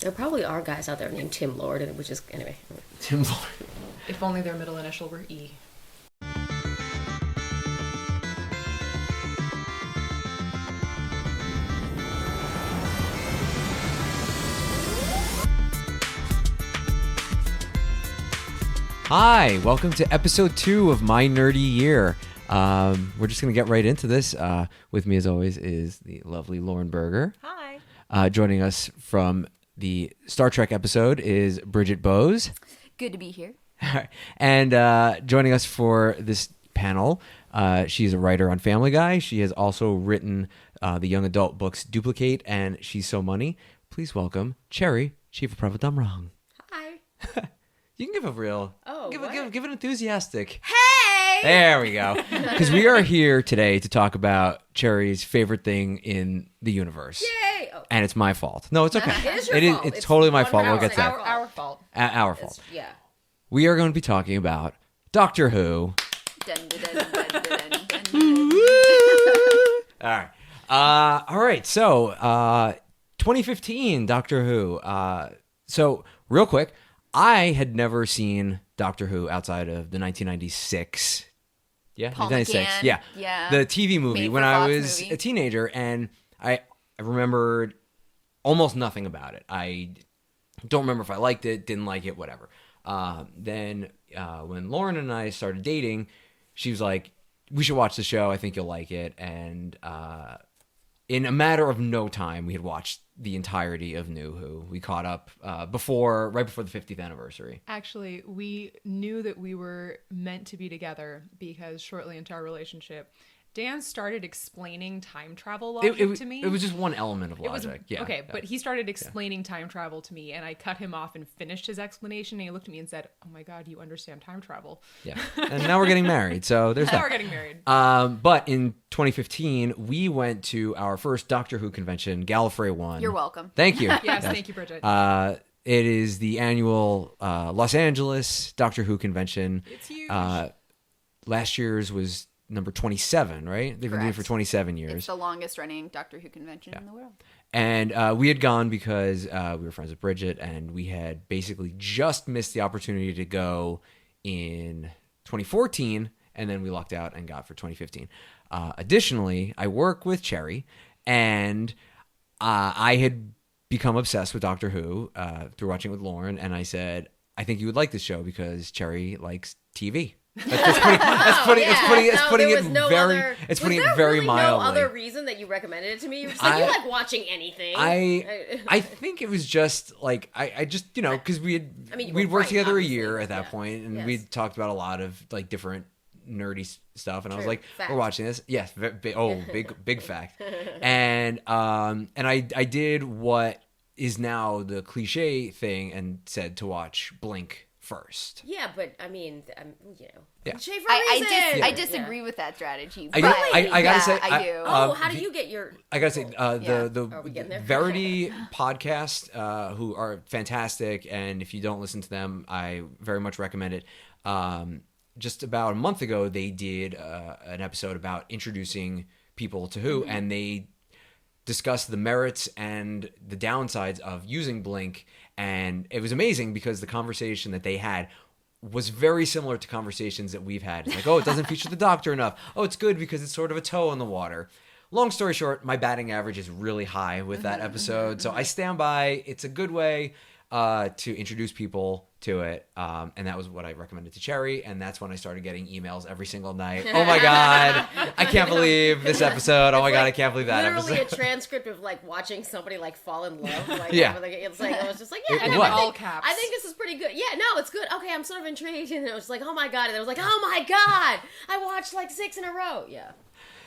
There probably are guys out there named Tim Lord, which is anyway. Tim Lord. If only their middle initial were E. Hi, welcome to episode 2 of My Nerdy Year. We're just going to get right into this. With me, as always, is the lovely Lauren Bergher. Hi. Joining us from the Star Trek episode is Bridget Bowes. Good to be here. And joining us for this panel, she's a writer on Family Guy. She has also written the young adult books Duplicate and She's So Money. Please welcome Chevapravatdumrong. Hi. You can give a real, give an enthusiastic. Hey! There we go. Because we are here today to talk about Cherry's favorite thing in the universe. Yay! Oh. And it's my fault. No, it's okay. It is your fault. It's totally my fault. We'll get to that. Our fault. Our fault. Yeah. We are going to be talking about Doctor Who. Dun, dun, dun, dun, dun, dun, dun. All right. So, 2015 Doctor Who. So, real quick, I had never seen Doctor Who outside of the 1996. Yeah, Paul 1996. McGann. Yeah, Yeah. the TV movie Made for when I Fox was movie. a teenager, and I remembered almost nothing about it. I don't remember if I liked it, didn't like it, whatever. Then when Lauren and I started dating, she was like, "We should watch the show. I think you'll like it." And in a matter of no time, we had watched the entirety of New Who. We caught up right before the 50th anniversary. Actually, we knew that we were meant to be together because shortly into our relationship, Dan started explaining time travel logic to me. It was just one element of It was- logic. Yeah. Okay, but he started explaining time travel to me, and I cut him off and finished his explanation, and he looked at me and said, "Oh my God, you understand time travel." Yeah. And now we're getting married, so there's Now that. we're getting married. But in 2015, we went to our first Doctor Who convention, Gallifrey 1. You're welcome. Thank you. Yes, thank you, Bridget. It is the annual Los Angeles Doctor Who convention. It's huge. Last year's was number 27, right? They've been doing it for Correct. 27 It's years. the longest running Doctor Who convention in the world. And we had gone because we were friends with Bridget, and we had basically just missed the opportunity to go in 2014, and then we lucked out and got for 2015. Additionally, I work with Cherry, and I had become obsessed with Doctor Who through watching it with Lauren, and I said, I think you would like this show because Cherry likes TV. It's putting it very mildly. No other reason that you recommended it to me. You're just like, you like watching anything. I think it was just like I just because we'd worked right, together a obviously. year at that Yeah. point, and Yes. we'd talked about a lot of like different nerdy stuff, and I was True. like, Fact. we're watching this. Yes, big fact. And I did what is now the cliche thing and said to watch Blink first. Yeah, but I mean, Yeah. Shay for a reason. I disagree with that strategy. I but gotta say, I do. How do you get your? I gotta say, Are we the getting there? Verity podcast, who are fantastic, and if you don't listen to them, I very much recommend it. Just about a month ago, they did an episode about introducing people to Who, and they discussed the merits and the downsides of using Blink, and it was amazing because the conversation that they had was very similar to conversations that we've had. It's like, oh, it doesn't feature the Doctor enough. Oh, it's good because it's sort of a toe in the water. Long story short, my batting average is really high with that episode, so I stand by. It's a good way to introduce people to it, and that was what I recommended to Cherry, and that's when I started getting emails every single night. Oh my God, I can't believe this episode. Oh my God, I can't believe that Literally episode. a transcript of like watching somebody like fall in love. Like, Yeah. It's like I was just like, It and in was. all caps. I think this is pretty good. Yeah, no, it's good. Okay, I'm sort of intrigued, and it was like, oh my God, and it was like, oh my God, I watched like 6 in a row. Yeah.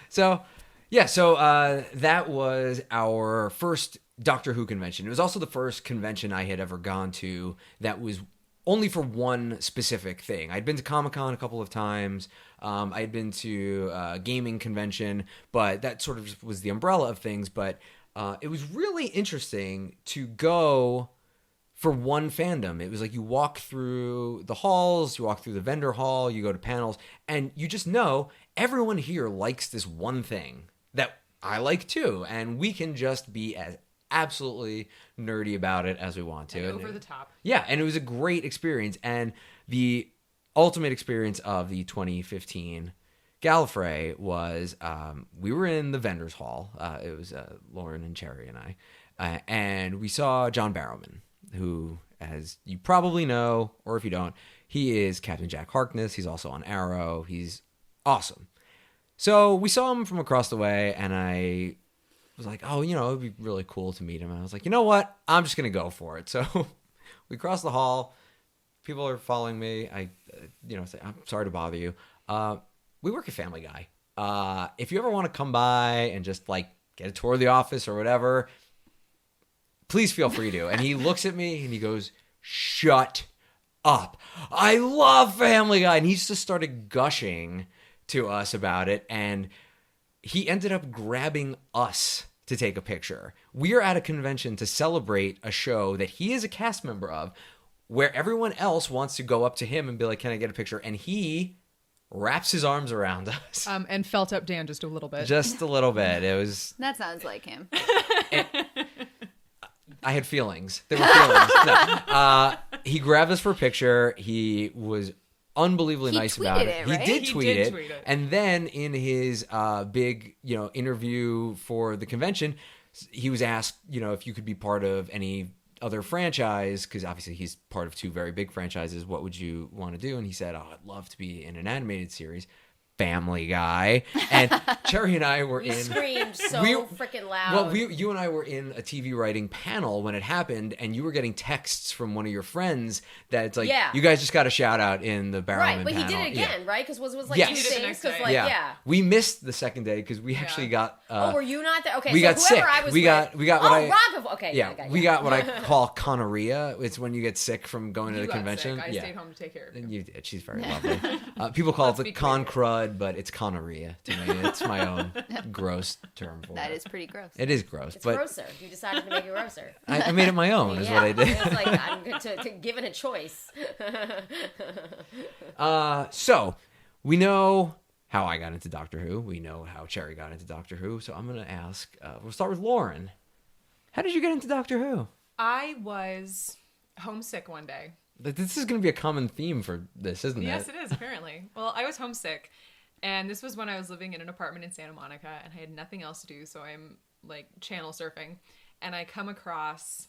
So that was our first Doctor Who convention. It was also the first convention I had ever gone to that was only for one specific thing. I'd been to Comic-Con a couple of times. I'd been to a gaming convention, but that sort of was the umbrella of things. But it was really interesting to go for one fandom. It was like you walk through the halls, you walk through the vendor hall, you go to panels, and you just know everyone here likes this one thing that I like too. And we can just be as absolutely nerdy about it as we want to. Like, And over the top. Yeah, and it was a great experience. And the ultimate experience of the 2015 Gallifrey was we were in the vendors hall. It was Lauren and Cherry and I. And we saw John Barrowman, who, as you probably know, or if you don't, he is Captain Jack Harkness. He's also on Arrow. He's awesome. So we saw him from across the way, and I was like, oh, it'd be really cool to meet him. And I was like, you know what? I'm just going to go for it. So we crossed the hall. People are following me. I say, I'm sorry to bother you. We work at Family Guy. If you ever want to come by and just like get a tour of the office or whatever, please feel free to. And he looks at me and he goes, shut up. I love Family Guy. And he just started gushing to us about it. And he ended up grabbing us to take a picture. We are at a convention to celebrate a show that he is a cast member of, where everyone else wants to go up to him and be like, can I get a picture? And he wraps his arms around us. And felt up Dan just a little bit. Just a little bit. It was... That sounds like him. I had feelings. There were feelings. No. He grabbed us for a picture. He was unbelievably nice about it. Right? He did He tweet did it. tweet it. And then in his big, interview for the convention, he was asked, if you could be part of any other franchise, because obviously he's part of two very big franchises. What would you want to do? And he said, oh, I'd love to be in an animated series. Family Guy. And Cherry and I were You in... screamed so freaking loud. Well, you and I were in a TV writing panel when it happened, and you were getting texts from one of your friends that it's like, Yeah. you guys just got a shout out in the Barrowman Right, but panel. he did it again, right? Because was like Yes. two He did it the things. next 'Cause, day. like, yeah. We missed the second day because we actually got... Oh, were you not there? Okay, we so got whoever sick. I was We got with. what I... Rock. Okay, Yeah, we got what I call conorrhea. It's when you get sick from going to You the got convention. sick. I yeah. stayed home to take care of And you. you did. She's very lovely. People call Let's it the be clear. con crud, but it's conorrhea to me. It's my own gross term for That it. is pretty gross. It is gross, It's but grosser. You decided to make it grosser. I made it my own, is what I did. It's like I'm good to given a choice. So we know how I got into Doctor Who. We know how Cherry got into Doctor Who. So I'm going to ask, we'll start with Lauren. How did you get into Doctor Who? I was homesick one day. This is going to be a common theme for this, isn't Yes, it? it is, apparently. Well, I was homesick, and this was when I was living in an apartment in Santa Monica, and I had nothing else to do, so I'm, like, channel surfing, and I come across...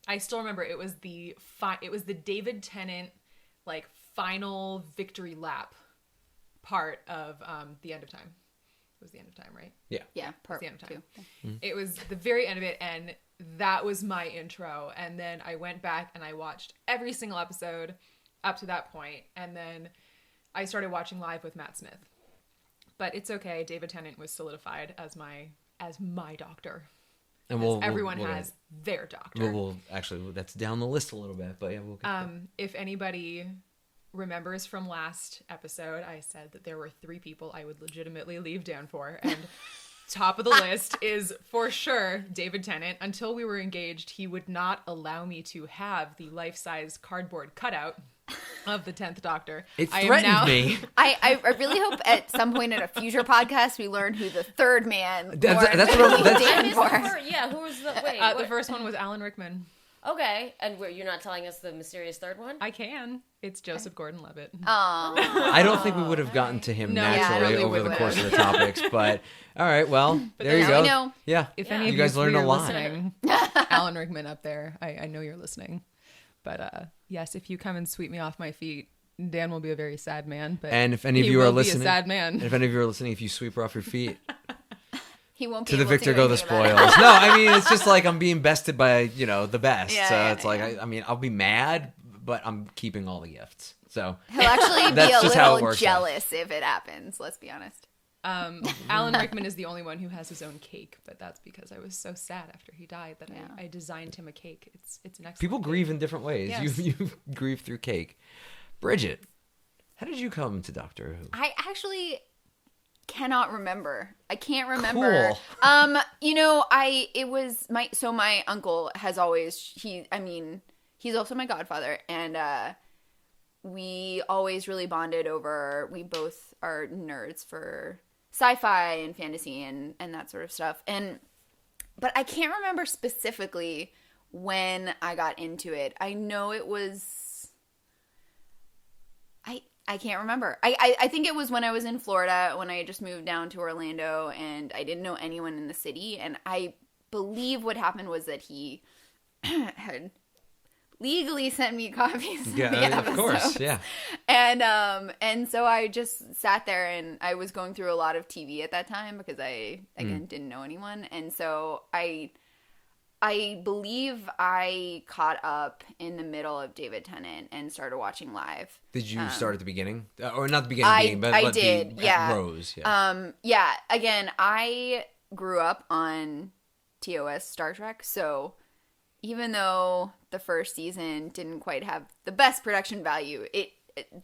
I still remember it was the David Tennant, like, final victory lap part of The End of Time. It was The End of Time, right? Yeah. Yeah, part the end of time. 2. It was the very end of it, and that was my intro. And then I went back and I watched every single episode up to that point, and then I started watching live with Matt Smith. But it's okay. David Tennant was solidified as my doctor. And Everyone has their doctor. We'll actually, that's down the list a little bit, but yeah, we'll get there. If anybody remembers from last episode, I said that there were 3 people I would legitimately leave Dan for, and top of the list is for sure David Tennant. Until we were engaged, he would not allow me to have the life-size cardboard cutout of the 10th Doctor. It I am threatened now- me. I really hope at some point in a future podcast we learn who the third man That's Lauren what I'm- Bergher that's- I Dan missed for. the first. Yeah, who was the wait? the what- first one was Alan Rickman. Okay, and you're not telling us the mysterious third one? I can. It's Joseph Gordon-Levitt. I don't think we would have gotten to him No, yeah, I naturally don't think over we the would. course of the topics, but all right, well, there you now go. we know. Yeah. If Yeah. any of You guys learned a three are lot. listening, Alan Rickman up there, I know you're listening. But yes, if you come and sweep me off my feet, Dan will be a very sad man. But And if any of he you are will be listening, a sad man. and if any of you are listening, if you sweep her off your feet, He won't be to the able victor do go the anything about it. spoils. No, I mean, it's just like I'm being bested by, the best. Yeah, so yeah, it's like, yeah. I mean, I'll be mad, but I'm keeping all the gifts. So He'll actually be That's a just how it little works out. jealous if it happens. Let's be honest. Alan Rickman is the only one who has his own cake, but that's because I was so sad after he died that Yeah. I designed him a cake. It's an excellent people cake. grieve in different ways. Yes. You grieve through cake. Bridget, how did you come to Doctor Who? I actually cannot remember. I can't remember. Cool. My uncle has always he's also my godfather, and we always really bonded over, we both are nerds for sci-fi and fantasy and that sort of stuff. And but I can't remember specifically when I got into it. I know it was, I can't remember. I think it was when I was in Florida, when I had just moved down to Orlando, and I didn't know anyone in the city. And I believe what happened was that he had legally sent me copies of the episodes. Of course, yeah. And so I just sat there, and I was going through a lot of TV at that time because I, again, didn't know anyone. And so I believe I caught up in the middle of David Tennant and started watching live. Did you start at the beginning? Or not the beginning, but I did, yeah. Rose, yeah. Yeah, again, I grew up on TOS Star Trek, so even though the first season didn't quite have the best production value,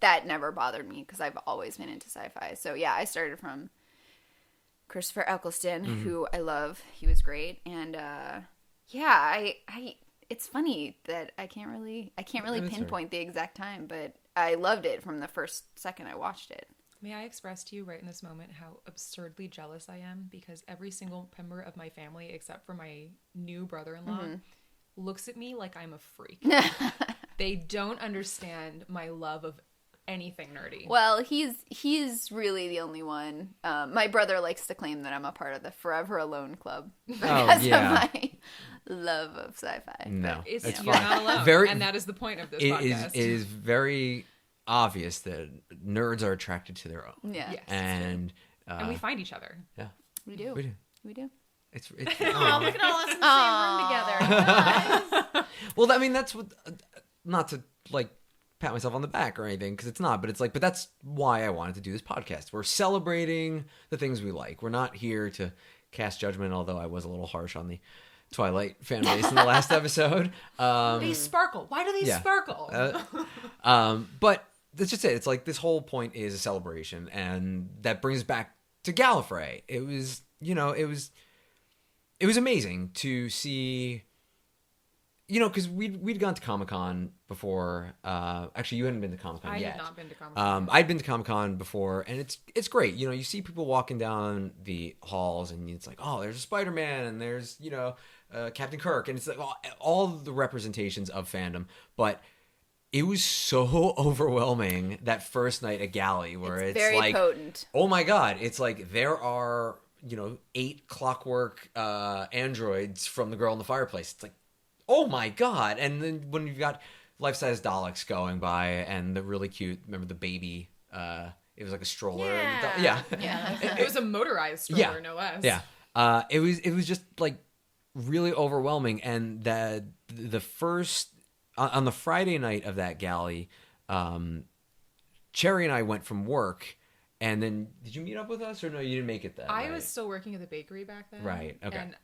that never bothered me because I've always been into sci-fi. So yeah, I started from Christopher Eccleston, who I love. He was great, and yeah, it's funny that I can't really pinpoint the exact time, but I loved it from the first second I watched it. May I express to you right in this moment how absurdly jealous I am, because every single member of my family, except for my new brother-in-law, looks at me like I'm a freak. They don't understand my love of anything nerdy. Well, he's really the only one. My brother likes to claim that I'm a part of the Forever Alone Club because of my love of sci-fi. No, It's fine. you're not alone, and that is the point of this podcast. It is very obvious that nerds are attracted to their own. Yeah. Yes. And we find each other. yeah, We do. we do. We do. It's Oh, look at all us in the same room together. Guys. well, I mean, that's what. Not to like pat myself on the back or anything, because it's not. But it's like, but that's why I wanted to do this podcast. We're celebrating the things we like. We're not here to cast judgment. Although I was a little harsh on the Twilight fan base in the last episode. They sparkle. Why do they sparkle? But that's just it. It's like this whole point is a celebration, and that brings us back to Gallifrey. It was, it was amazing to see, because we'd gone to Comic-Con before. Actually, you hadn't been to Comic-Con yet. I had not been to Comic-Con. I'd been to Comic-Con before, and it's great. You see people walking down the halls, and it's like, oh, there's a Spider-Man, and there's, Captain Kirk, and it's like all the representations of fandom. But it was so overwhelming that first night at Galley, where it's very like, potent. Oh my God, it's like there are 8 clockwork androids from The Girl in the Fireplace. It's like, oh my God. And then when you've got life-size Daleks going by, and the really cute, remember the baby, it was like a stroller. Yeah. It was a motorized stroller, no less. Yeah. It was just like really overwhelming. And the first, on the Friday night of that Galley, Cherry and I went from work. And then, did you meet up with us, or no? You didn't make it that I night? was still working at the bakery back then. Right, okay. And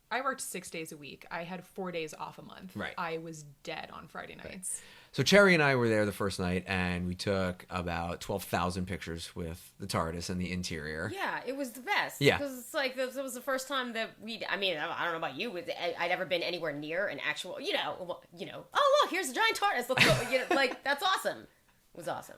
I worked 6 days a week. I had 4 days off a month. Right. I was dead on Friday nights. So Cherry and I were there the first night, and we took about 12,000 pictures with the TARDIS and the interior. Yeah, it was the best. Yeah. Because it's like, it was the first time that I don't know about you, but I'd ever been anywhere near an actual, oh, look, here's a giant TARDIS. Let's go. That's awesome. It was awesome.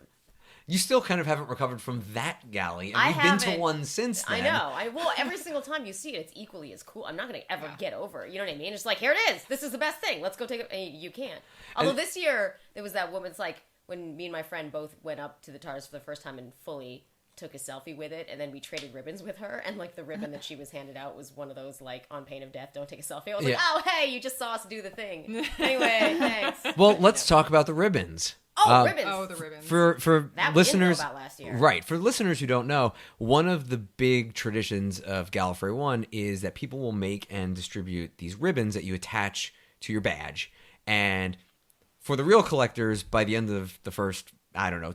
You still kind of haven't recovered from that Galley, and we've been to one since then. I know. Well, every single time you see it, it's equally as cool. I'm not going to ever get over it. You know what I mean? It's like, here it is. This is the best thing. Let's go take it. And you can't. Although this year, there was that woman's like, when me and my friend both went up to the TARDIS for the first time and fully took a selfie with it, and then we traded ribbons with her, and like the ribbon that she was handed out was one of those like on pain of death, don't take a selfie. I was like, oh hey, you just saw us do the thing. Anyway, thanks. Well, let's talk about the ribbons. Ribbons. Oh, the ribbons. For that listeners, we didn't know about last year. Right. For listeners who don't know, one of the big traditions of Gallifrey 1 is that people will make and distribute these ribbons that you attach to your badge. And for the real collectors, by the end of the first,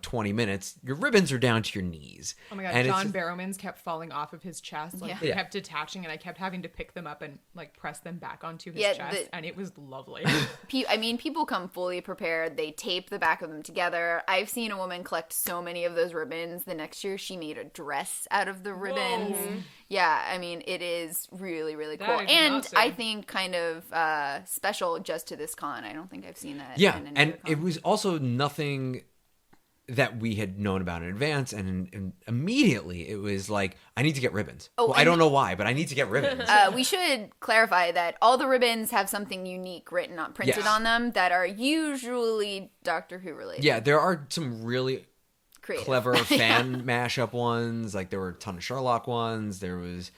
20 minutes, your ribbons are down to your knees. Oh my God, and John Barrowman's kept falling off of his chest. They kept detaching, and I kept having to pick them up and like press them back onto his chest, and it was lovely. People come fully prepared. They tape the back of them together. I've seen a woman collect so many of those ribbons. The next year, she made a dress out of the ribbons. Whoa. Yeah, it is really, really cool. And awesome. I think kind of special just to this con. I don't think I've seen that. Yeah, in and con. it was also nothing that we had known about in advance, and immediately it was like, I need to get ribbons. Oh, well, I don't know why, but I need to get ribbons. We should clarify that all the ribbons have something unique printed Yes. on them that are usually Doctor Who related. Yeah, there are some really Creative. clever fan mashup ones. Like there were a ton of Sherlock ones. There was,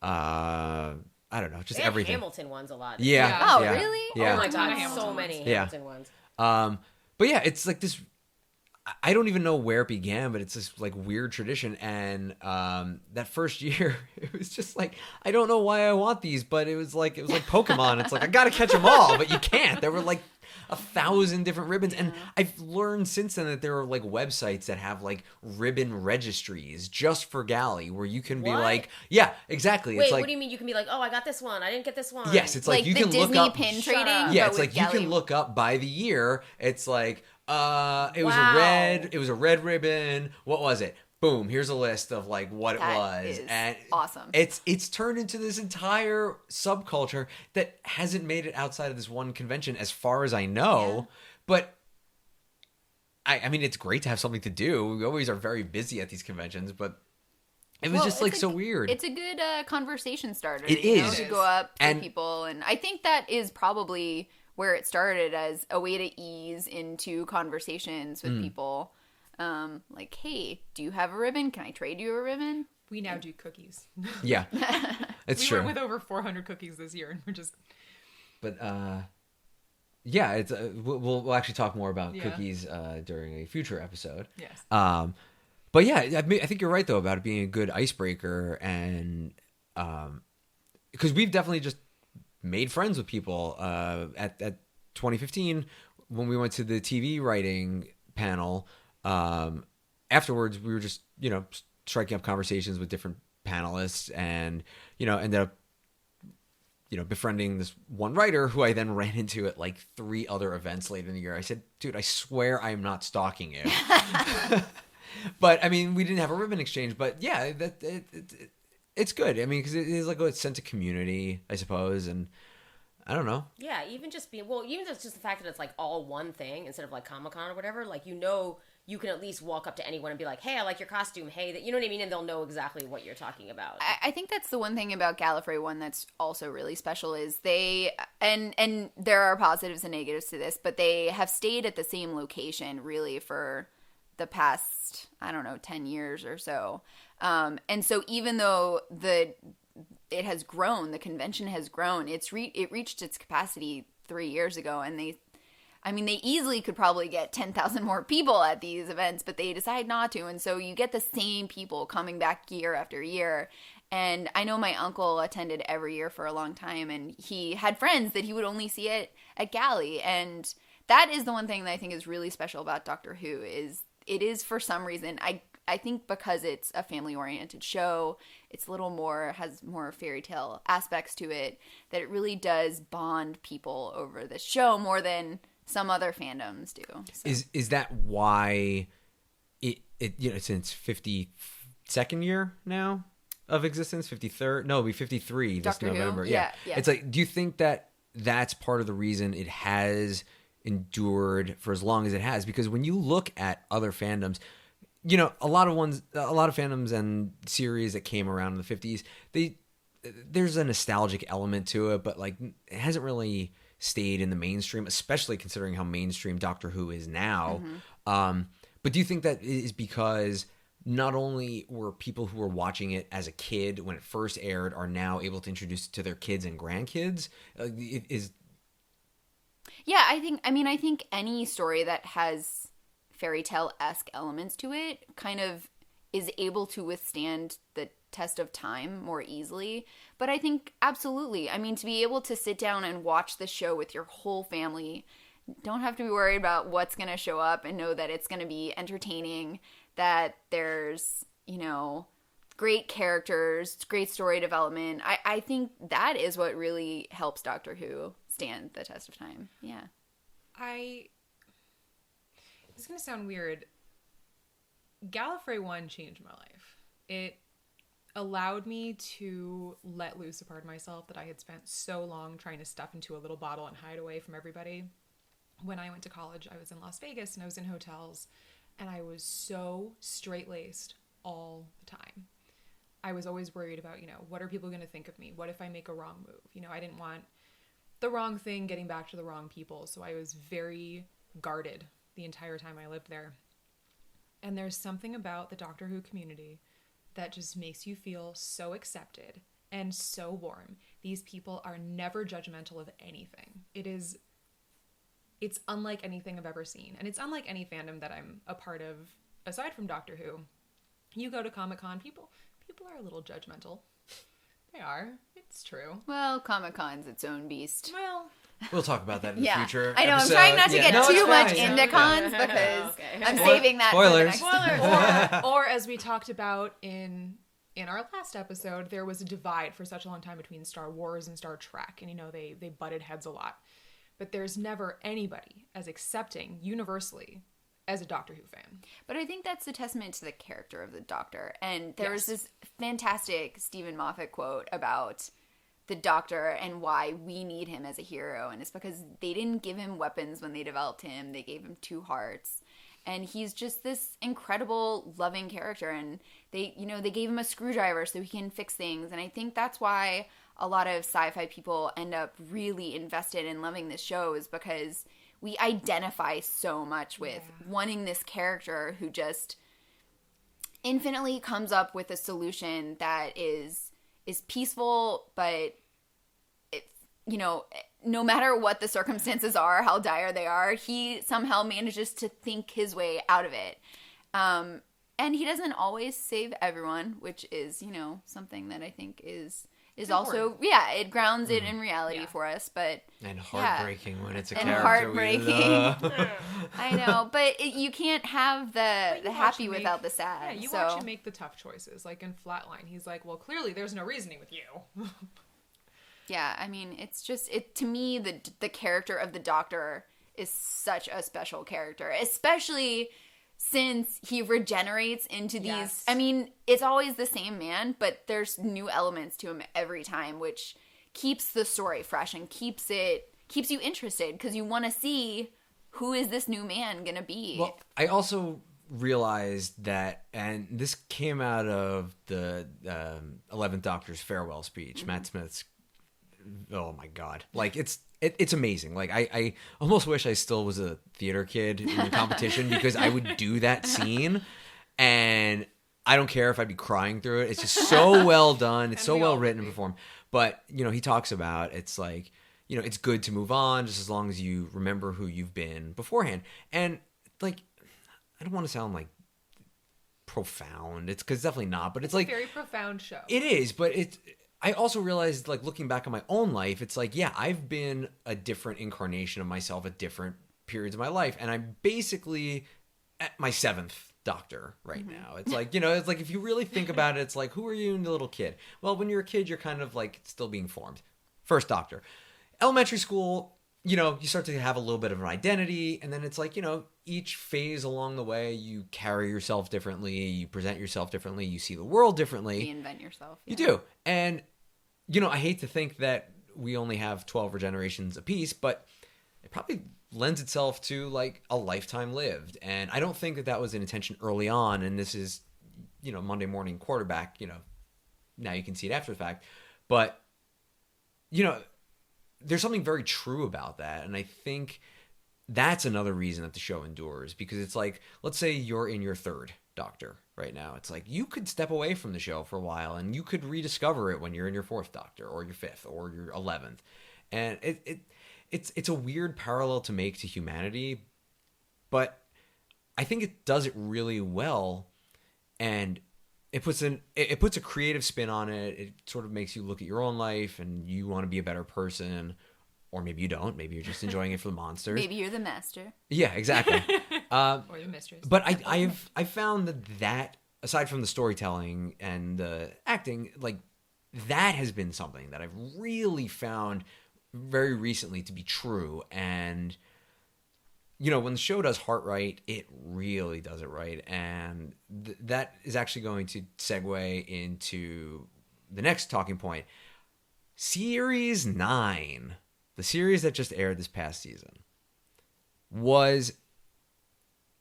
I don't know, just They have everything. Hamilton ones a lot. Yeah. Yeah. Oh, yeah, really? Yeah. Oh my Ton of god, Hamilton so ones. many Yeah. Hamilton ones. But yeah, it's like this. I don't even know where it began, but it's this like weird tradition. And that first year, it was just like, I don't know why I want these, but it was like Pokemon. It's like I gotta catch them all, but you can't. There were like 1,000 different ribbons, and I've learned since then that there are like websites that have like ribbon registries just for Galley, where you can be What? like, yeah, exactly. Wait, it's like, what do you mean? You can be like, oh, I got this one. I didn't get this one. yes, it's like you the can Disney look up pin Shut trading. up. yeah, but it's with like you Galley. can look up by the year. It's like it was Wow. it was a red ribbon. What was it? Boom, here's a list of like what it That was. is And awesome. It's turned into this entire subculture that hasn't made it outside of this one convention as far as I know. But I mean it's great to have something to do. We always are very busy at these conventions, but it was Well, just like it's so weird. It's a good conversation starter. It you know, is. to It go is. up to And- people, and I think that is probably where it started as a way to ease into conversations with people. Like, hey, do you have a ribbon? Can I trade you a ribbon? We now do cookies. Yeah. It's We true. went with over 400 cookies this year, and we're just But yeah, it's we'll actually talk more about Yeah. cookies during a future episode. yes. But yeah, I think you're right though about it being a good icebreaker, and because we've definitely just made friends with people at 2015 when we went to the TV writing panel. Afterwards, we were just striking up conversations with different panelists, and ended up befriending this one writer who I then ran into at like 3 other events later in the year. I said, dude, I swear I am not stalking you. But I mean, we didn't have a ribbon exchange, but yeah, it's good. I mean, because it is like a sense of community, I suppose. And I don't know. Yeah, even just the fact that it's like all one thing instead of like Comic-Con or whatever, like you can at least walk up to anyone and be like, hey, I like your costume. Hey, that, you know what I mean? And they'll know exactly what you're talking about. I think that's the one thing about Gallifrey One that's also really special is they and there are positives and negatives to this, but they have stayed at the same location really for the past 10 years or so. And so even though it has grown, the convention has grown, it reached its capacity 3 years ago, and they easily could probably get 10,000 more people at these events, but they decide not to. And so you get the same people coming back year after year. And I know my uncle attended every year for a long time, and he had friends that he would only see at Galley. And that is the one thing that I think is really special about Doctor Who is it is for some reason, I think because it's a family-oriented show, it's a little more, has more fairy tale aspects to it, that it really does bond people over the show more than some other fandoms do. So. Is that why it's in its 52nd year now of existence? 53rd? No, it'll be 53 this Doctor Who? November. Yeah. It's like, do you think that that's part of the reason it has endured for as long as it has? Because when you look at other fandoms, a lot of fandoms and series that came around in the 50s, there's a nostalgic element to it, but like it hasn't really stayed in the mainstream, especially considering how mainstream Doctor Who is now. But do you think that is because not only were people who were watching it as a kid when it first aired are now able to introduce it to their kids and grandkids? Yeah, I think any story that has fairy tale-esque elements to it kind of is able to withstand the test of time more easily. But I think absolutely, to be able to sit down and watch the show with your whole family, don't have to be worried about what's going to show up, and know that it's going to be entertaining, that there's, great characters, great story development. I think that is what really helps Doctor Who stand the test of time. Yeah. It's going to sound weird. Gallifrey 1 changed my life. It allowed me to let loose a part of myself that I had spent so long trying to stuff into a little bottle and hide away from everybody. When I went to college, I was in Las Vegas and I was in hotels, and I was so straight-laced all the time. I was always worried about, what are people going to think of me? What if I make a wrong move? I didn't want the wrong thing getting back to the wrong people. So I was very guarded the entire time I lived there. And there's something about the Doctor Who community that just makes you feel so accepted and so warm. These people are never judgmental of anything. It's unlike anything I've ever seen. And it's unlike any fandom that I'm a part of aside from Doctor Who. You go to Comic-Con, people are a little judgmental. They are. It's true. Well, Comic-Con's its own beast. Well, we'll talk about that in the future. I know. episode. I'm trying not to get No, too it's much fine. into cons because I'm saving that Spoilers. for the next or as we talked about in our last episode, there was a divide for such a long time between Star Wars and Star Trek, and they butted heads a lot. But there's never anybody as accepting universally as a Doctor Who fan. But I think that's a testament to the character of the Doctor. And there was this fantastic Stephen Moffat quote about the Doctor and why we need him as a hero. And it's because they didn't give him weapons when they developed him. They gave him 2 hearts. And he's just this incredible, loving character. And they gave him a screwdriver so he can fix things. And I think that's why a lot of sci-fi people end up really invested in loving this show, is because we identify so much with wanting this character who just infinitely comes up with a solution that is peaceful, but no matter what the circumstances are, how dire they are, he somehow manages to think his way out of it. And he doesn't always save everyone, which is, something that I think is also, it grounds it in reality for us, but... And heartbreaking when it's a and character heartbreaking. we love. I know, but you can't have the happy without the sad. Yeah, you watch him make the tough choices. Like in Flatline, he's like, well, clearly there's no reasoning with you. Yeah, I mean, it's just, to me, the character of the Doctor is such a special character, especially since he regenerates into these, Yes. I mean, it's always the same man, but there's new elements to him every time, which keeps the story fresh and keeps you interested, because you want to see who is this new man gonna be. Well, I also realized that, and this came out of the 11th Doctor's farewell speech, Matt Smith's, oh my God, like it's amazing. Like I almost wish I still was a theater kid in the competition, because I would do that scene and I don't care if I'd be crying through it. It's just so well done. It's so well written and performed. But, he talks about, it's like, it's good to move on just as long as you remember who you've been beforehand. And like, I don't want to sound like profound. It's because it's definitely not, but it's like, Very profound show. it is, but I also realized, like, looking back on my own life, it's like, yeah, I've been a different incarnation of myself at different periods of my life. And I'm basically at my 7th Doctor right now. It's like, it's like, if you really think about it, it's like, who are you in the little kid? Well, when you're a kid, you're kind of like still being formed. 1st Doctor. Elementary school, you start to have a little bit of an identity. And then it's like, each phase along the way, you carry yourself differently. You present yourself differently. You see the world differently. Reinvent yourself. You do. And, I hate to think that we only have 12 regenerations apiece, but it probably lends itself to like a lifetime lived. And I don't think that was an intention early on. And this is, Monday morning quarterback, now you can see it after the fact. But, there's something very true about that. And I think that's another reason that the show endures, because it's like, let's say you're in your 3rd Doctor right now. It's like, you could step away from the show for a while and you could rediscover it when you're in your 4th Doctor or your 5th or your 11th. And it's a weird parallel to make to humanity, but I think it does it really well. And it puts a creative spin on it. It sort of makes you look at your own life and you want to be a better person. Or maybe you don't. Maybe you're just enjoying it for the monsters. Maybe you're the master. Yeah, exactly. Or the mistress. But I've found that aside from the storytelling and the acting, like, that has been something that I've really found very recently to be true. And, when the show does Heart right, it really does it right. And that is actually going to segue into the next talking point. Series 9. The series that just aired this past season was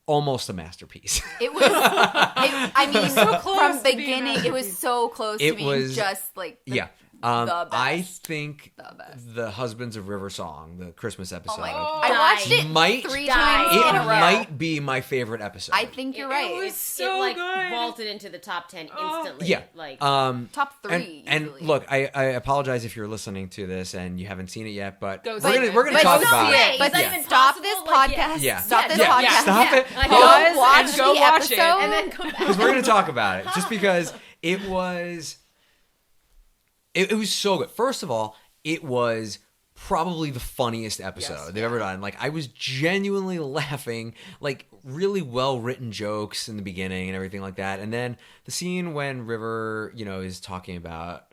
almost a masterpiece. It was. I mean, So close from to being beginning, it was so close to It being was- just like the, Yeah. the best. I think The best. the Husbands of River Song, the Christmas episode, Oh my Oh, god! I watched it might- 3 Died. times it in a row. might be my favorite episode. I think you're right. was so it like good. vaulted into the top 10 instantly. Yeah. Like Top 3. and easily. look, I apologize if you're listening to this and you haven't seen it yet, but Go we're see gonna it. we're gonna But talk it's about okay. it. But Is that Yeah. even stop possible? this Like, podcast. Yeah. Stop Yeah, this yeah, podcast. yeah. Stop it. I Pause Go watch and go the watch it. episode. and then come back. Because we're going to talk about it, just because it was so good. First of all, it was probably the funniest episode Yes. they've ever done. Like, I was genuinely laughing, like really well written jokes in the beginning and everything like that. And then the scene when River, is talking about,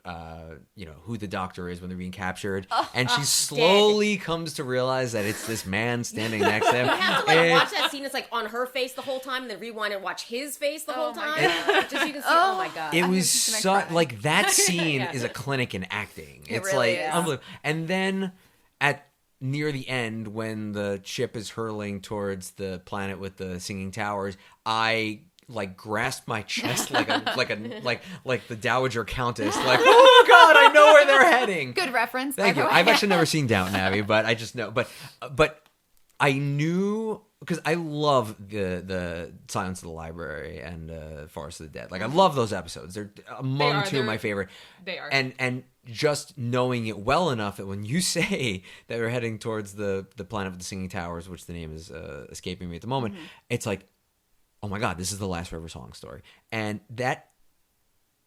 who the doctor is when they're being captured, and she slowly comes to realize that it's this man standing next to him. You have to like And- watch that scene. It's like on her face the whole time, and then rewind and watch his face the whole my time. Just so you can see. Oh my god! It was just gonna so cry. like that scene Yeah. is a clinic in acting. It's really like is. unbelievable. And then at near the end, when the ship is hurling towards the planet with the singing towers, I like grasped my chest like the Dowager Countess. Like, oh god, I know where they're heading. Good reference. Thank by you. the way. I've actually never seen Downton Abbey, but I just know. But I knew because I love the Silence of the Library and Forest of the Dead. Like I love those episodes. They're among two of my favorite. They are. And just knowing it well enough that when you say that we're heading towards the planet of the Singing Towers, which the name is escaping me at the moment, it's like, oh my god, this is the last River Song story, and that.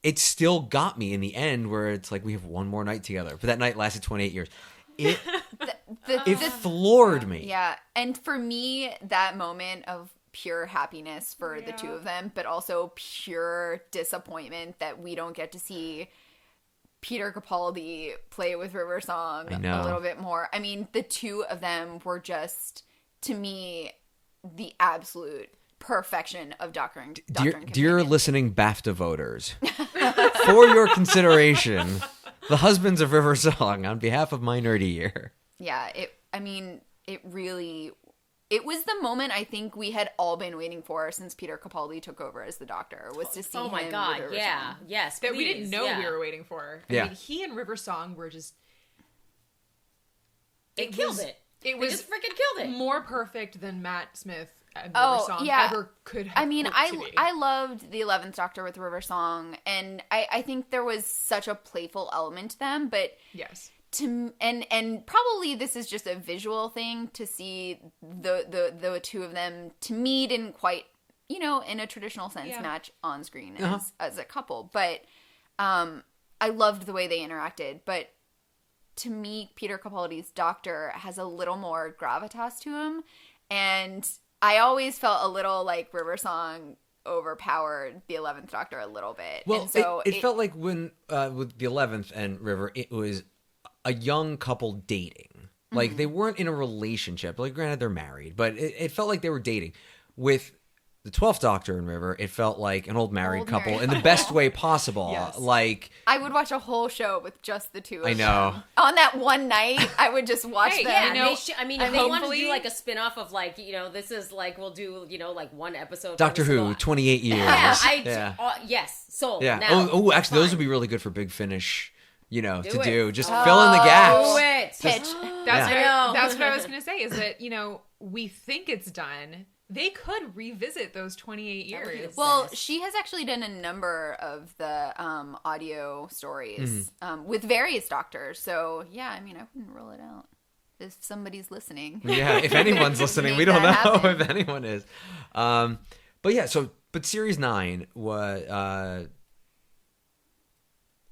It still got me in the end where it's like we have one more night together. But that night lasted 28 years. It The floored me. Yeah, and for me, that moment of pure happiness for the two of them, but also pure disappointment that we don't get to see Peter Capaldi play with River Song I know. a little bit more. I mean, the two of them were just, to me, the absolute perfection of Doctor and Dear Companion. listening BAFTA voters, for your consideration, the Husbands of River Song on behalf of my nerdy year. Yeah, it was the moment I think we had all been waiting for since Peter Capaldi took over as the Doctor, was to see oh my him god! with River Yeah, Song. yes. that we please, didn't know yeah. we were waiting for. Yeah. I mean, he and River Song were just. It killed was- it. It They was just freaking killed it. more perfect than Matt Smith and Oh, River Song yeah. ever could have. I mean, hoped to be. I loved the 11th Doctor with River Song, and I think there was such a playful element to them, but Yes. and probably this is just a visual thing to see the two of them, to me, didn't quite, in a traditional sense, Yeah. match on screen Uh-huh. as a couple, but I loved the way they interacted, but to me, Peter Capaldi's Doctor has a little more gravitas to him, and I always felt a little like River Song overpowered the 11th Doctor a little bit. Well, and so it felt like when with the 11th and River, it was a young couple dating. Like they weren't in a relationship. Like granted, they're married, but it felt like they were dating. With the 12th Doctor and River, it felt like an old married couple in the best way possible. Yes. Like I would watch a whole show with just the two of I know. them. On that one night, I would just watch Hey, them. Yeah, You know, I mean, if they wanted to hopefully- do like a spin-off of like, this is like we'll do, like one episode. Doctor every Who, single- 28 years. Yeah, yes, sold. Yeah. Now, Oh, actually, those fine. would be really good for Big Finish. To it. do. Just fill in the gaps. Do it. Pitch. That's Yeah. what that's what I was gonna say. Is that we think it's done. They could revisit those 28 That would be years. the Well, best. she has actually done a number of the audio stories Mm-hmm. with various doctors. So, yeah, I mean, I wouldn't rule it out if somebody's listening. Yeah, if anyone's listening, we Make don't know that happen. if anyone is. But yeah, but Series 9 was,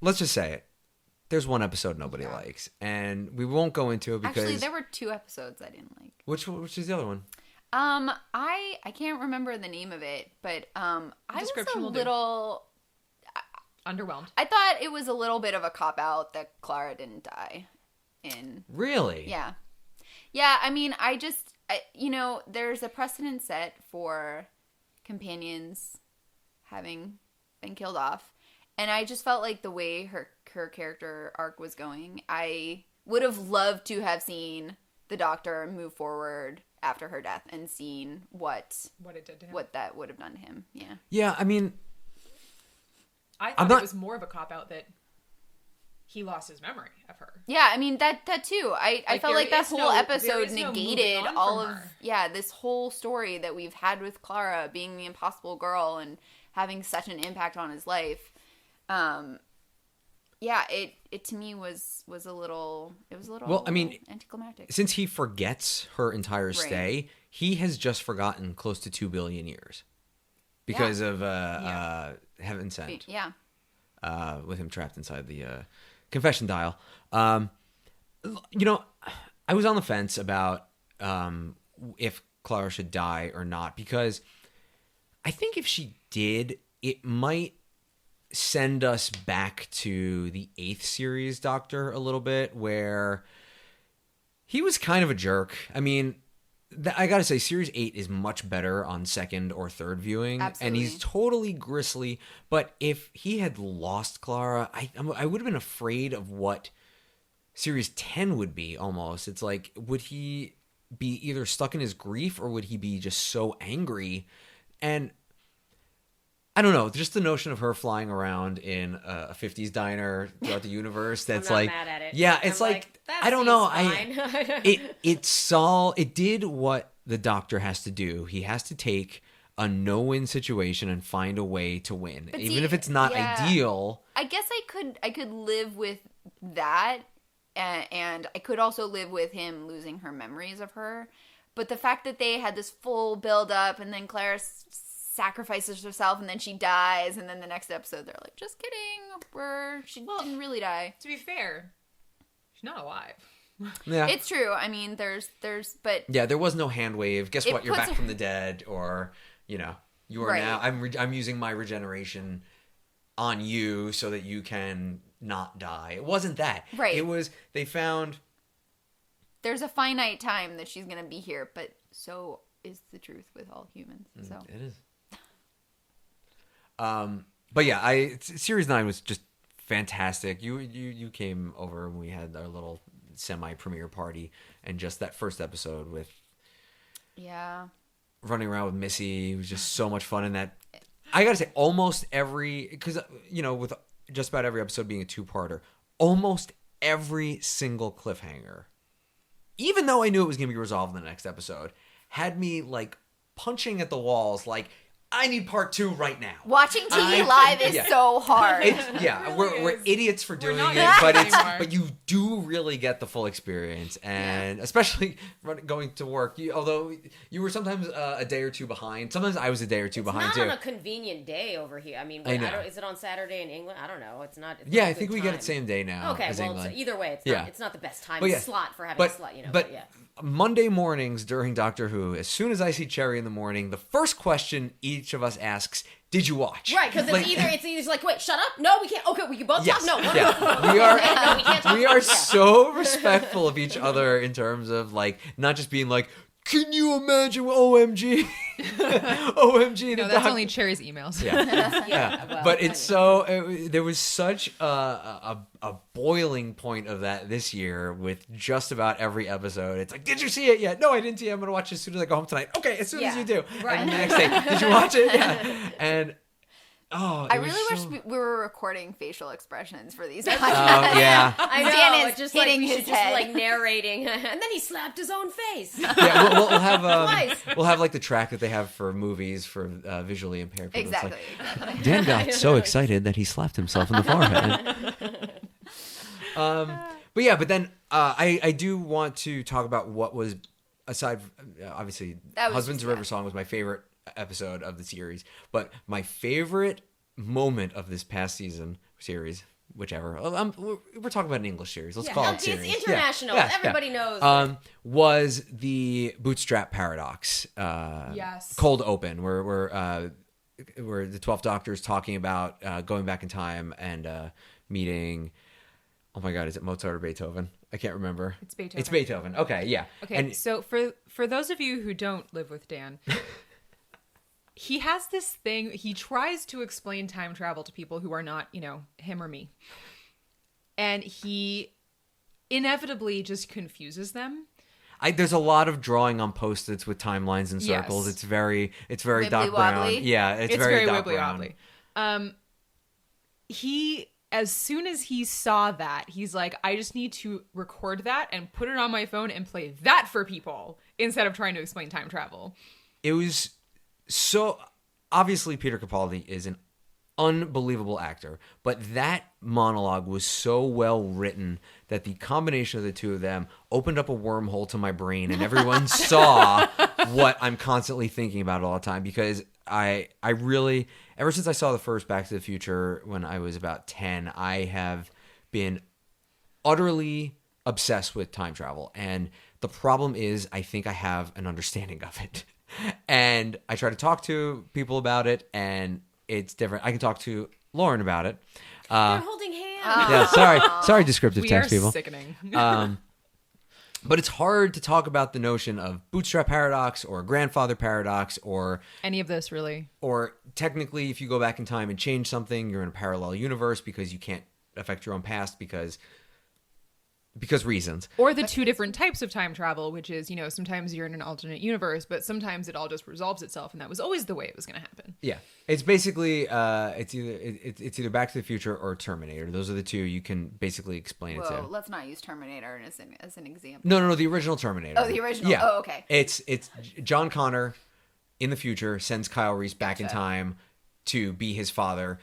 let's just say it. There's one episode nobody likes, and we won't go into it because Actually, there were 2 episodes I didn't like. which is the other one? I can't remember the name of it, but I was Description a will do. little... Underwhelmed. I thought it was a little bit of a cop-out that Clara didn't die in. Really? Yeah. Yeah, I mean, there's a precedent set for companions having been killed off. And I just felt like the way her character arc was going, I would have loved to have seen the Doctor move forward after her death and seeing what it did to him. What that would have done to him. Yeah. Yeah, I mean, I thought it was more of a cop-out that he lost his memory of her. Yeah, I mean, that too. I felt like that whole episode negated all of, this whole story that we've had with Clara being the impossible girl and having such an impact on his life. It to me was a little well, I mean, anticlimactic. Since he forgets her entire stay, he has just forgotten close to 2 billion years because of Heaven Sent. Yeah. With him trapped inside the confession dial. I was on the fence about if Clara should die or not, because I think if she did, it might send us back to the 8th series Doctor a little bit, where he was kind of a jerk. I mean, I gotta say, Series 8 is much better on second or third viewing. Absolutely. And he's totally gristly. But if he had lost Clara, I would have been afraid of what Series 10 would be, almost. It's like, would he be either stuck in his grief, or would he be just so angry? And I don't know, just the notion of her flying around in a 50s diner throughout the universe, that's I'm not like, mad at it. yeah, it's I'm like that I don't know. seems fine. It did what the Doctor has to do. He has to take a no-win situation and find a way to win, even if it's not ideal. I guess I could live with that, and I could also live with him losing her memories of her. But the fact that they had this full build up, and then Clara sacrifices herself, and then she dies, and then the next episode they're like, just kidding, she didn't really die. To be fair, she's not alive. Yeah, it's true. I mean, but yeah, there was no hand wave. Guess what? You're back her from the dead, or you are now. I'm using my regeneration on you so that you can not die. It wasn't that. Right. It was they found. There's a finite time that she's gonna be here, but so is the truth with all humans. So it is. But yeah, Series 9 was just fantastic. You came over and we had our little semi-premiere party, and just that first episode with running around with Missy was just so much fun. And that, I gotta say, almost every, because with just about every episode being a two-parter, almost every single cliffhanger, even though I knew it was gonna be resolved in the next episode, had me like punching at the walls, like, I need part 2 right now. Watching TV live is so hard. We're idiots for doing not it, but you do really get the full experience, and especially going to work. Although you were sometimes a day or two behind. Sometimes I was a day or two behind too. It's not on a convenient day over here. I mean, is it on Saturday in England? I don't know. It's not. It's I think we get it same day now. Okay, as England. Either way, it's not the best time slot for having a slot. But Monday mornings during Doctor Who, as soon as I see Cherry in the morning, the first question each of us asks, "Did you watch?" Right, because it's either like, "Wait, shut up! No, we can't. Okay, we can both talk. No, we can't talk. We are so respectful of each other in terms of like not just being like, "Can you imagine? OMG, OMG!" No, that's only Cherry's emails. Well, but it's there was such a boiling point of that this year with just about every episode. It's like, "Did you see it yet?" "No, I didn't see it. I'm gonna watch it as soon as I go home tonight." "Okay, as soon as you do." Right. And the next day, "Did you watch it?" Yeah. And I really wish we were recording facial expressions for these podcasts. Oh yeah. I know. Dan is just hitting like, his head, like narrating, and then he slapped his own face. Yeah, we'll have we'll have like the track that they have for movies for visually impaired people. Exactly. Like, Dan got so excited that he slapped himself in the forehead. But then I do want to talk about what was, aside obviously Husbands of River Song was my favorite episode of the series, but my favorite moment of this past series, whichever, we're talking about an English series, let's call it series. It's international. Everybody knows was the Bootstrap Paradox. Cold Open, where the 12th Doctor is talking about going back in time and meeting, oh my god, is it Mozart or Beethoven? I can't remember. It's Beethoven. It's Beethoven. Okay, yeah. Okay, and so for those of you who don't live with Dan, he has this thing, he tries to explain time travel to people who are not, him or me. And he inevitably just confuses them. There's a lot of drawing on Post-its with timelines and circles. Yes. It's very Wibbly Doc Brown. wobbly. Yeah, it's very Doc wibbly Brown. wobbly. He, as soon as he saw that, he's like, I just need to record that and put it on my phone and play that for people instead of trying to explain time travel. It was so obviously Peter Capaldi is an unbelievable actor, but that monologue was so well written that the combination of the two of them opened up a wormhole to my brain, and everyone saw what I'm constantly thinking about all the time, because I really, ever since I saw the first Back to the Future when I was about 10, I have been utterly obsessed with time travel. And the problem is, I think I have an understanding of it. And I try to talk to people about it, and it's different. I can talk to Lauren about it. They're holding hands. Yeah, sorry, descriptive We text are people. sickening. But it's hard to talk about the notion of bootstrap paradox or grandfather paradox or Any of this, really. technically, if you go back in time and change something, you're in a parallel universe because you can't affect your own past because reasons. Or the two different types of time travel, which is, sometimes you're in an alternate universe, but sometimes it all just resolves itself, and that was always the way it was going to happen. Yeah, it's basically it's either Back to the Future or Terminator. Those are the two you can basically explain it to. Whoa, let's not use Terminator as an example. No, the original Terminator. Oh, the original. Yeah. Oh, okay. It's John Connor in the future sends Kyle Reese back in Gotcha. time to be his father.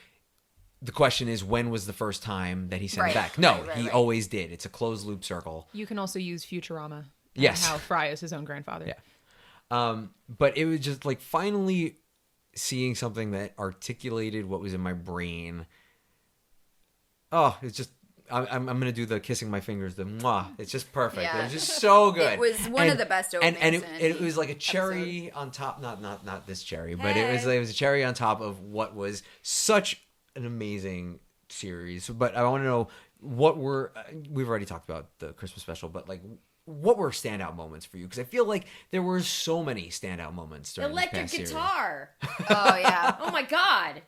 The question is, when was the first time that he sent Right, him back? No, right, he right. always did. It's a closed loop circle. You can also use Futurama. and Yes. How Fry is his own grandfather. Yeah. But it was just like finally seeing something that articulated what was in my brain. Oh, it's just I'm gonna do the kissing my fingers, the mwah. It's just perfect. Yeah. It was just so good. It was one of the best and openings it in was like a any cherry on top. Not this cherry, but Hey. it was a cherry on top of what was such an amazing series. But I want to know we've already talked about the Christmas special, but like, what were standout moments for you? Because I feel like there were so many standout moments during this Electric past series. guitar. Oh yeah. Oh my god.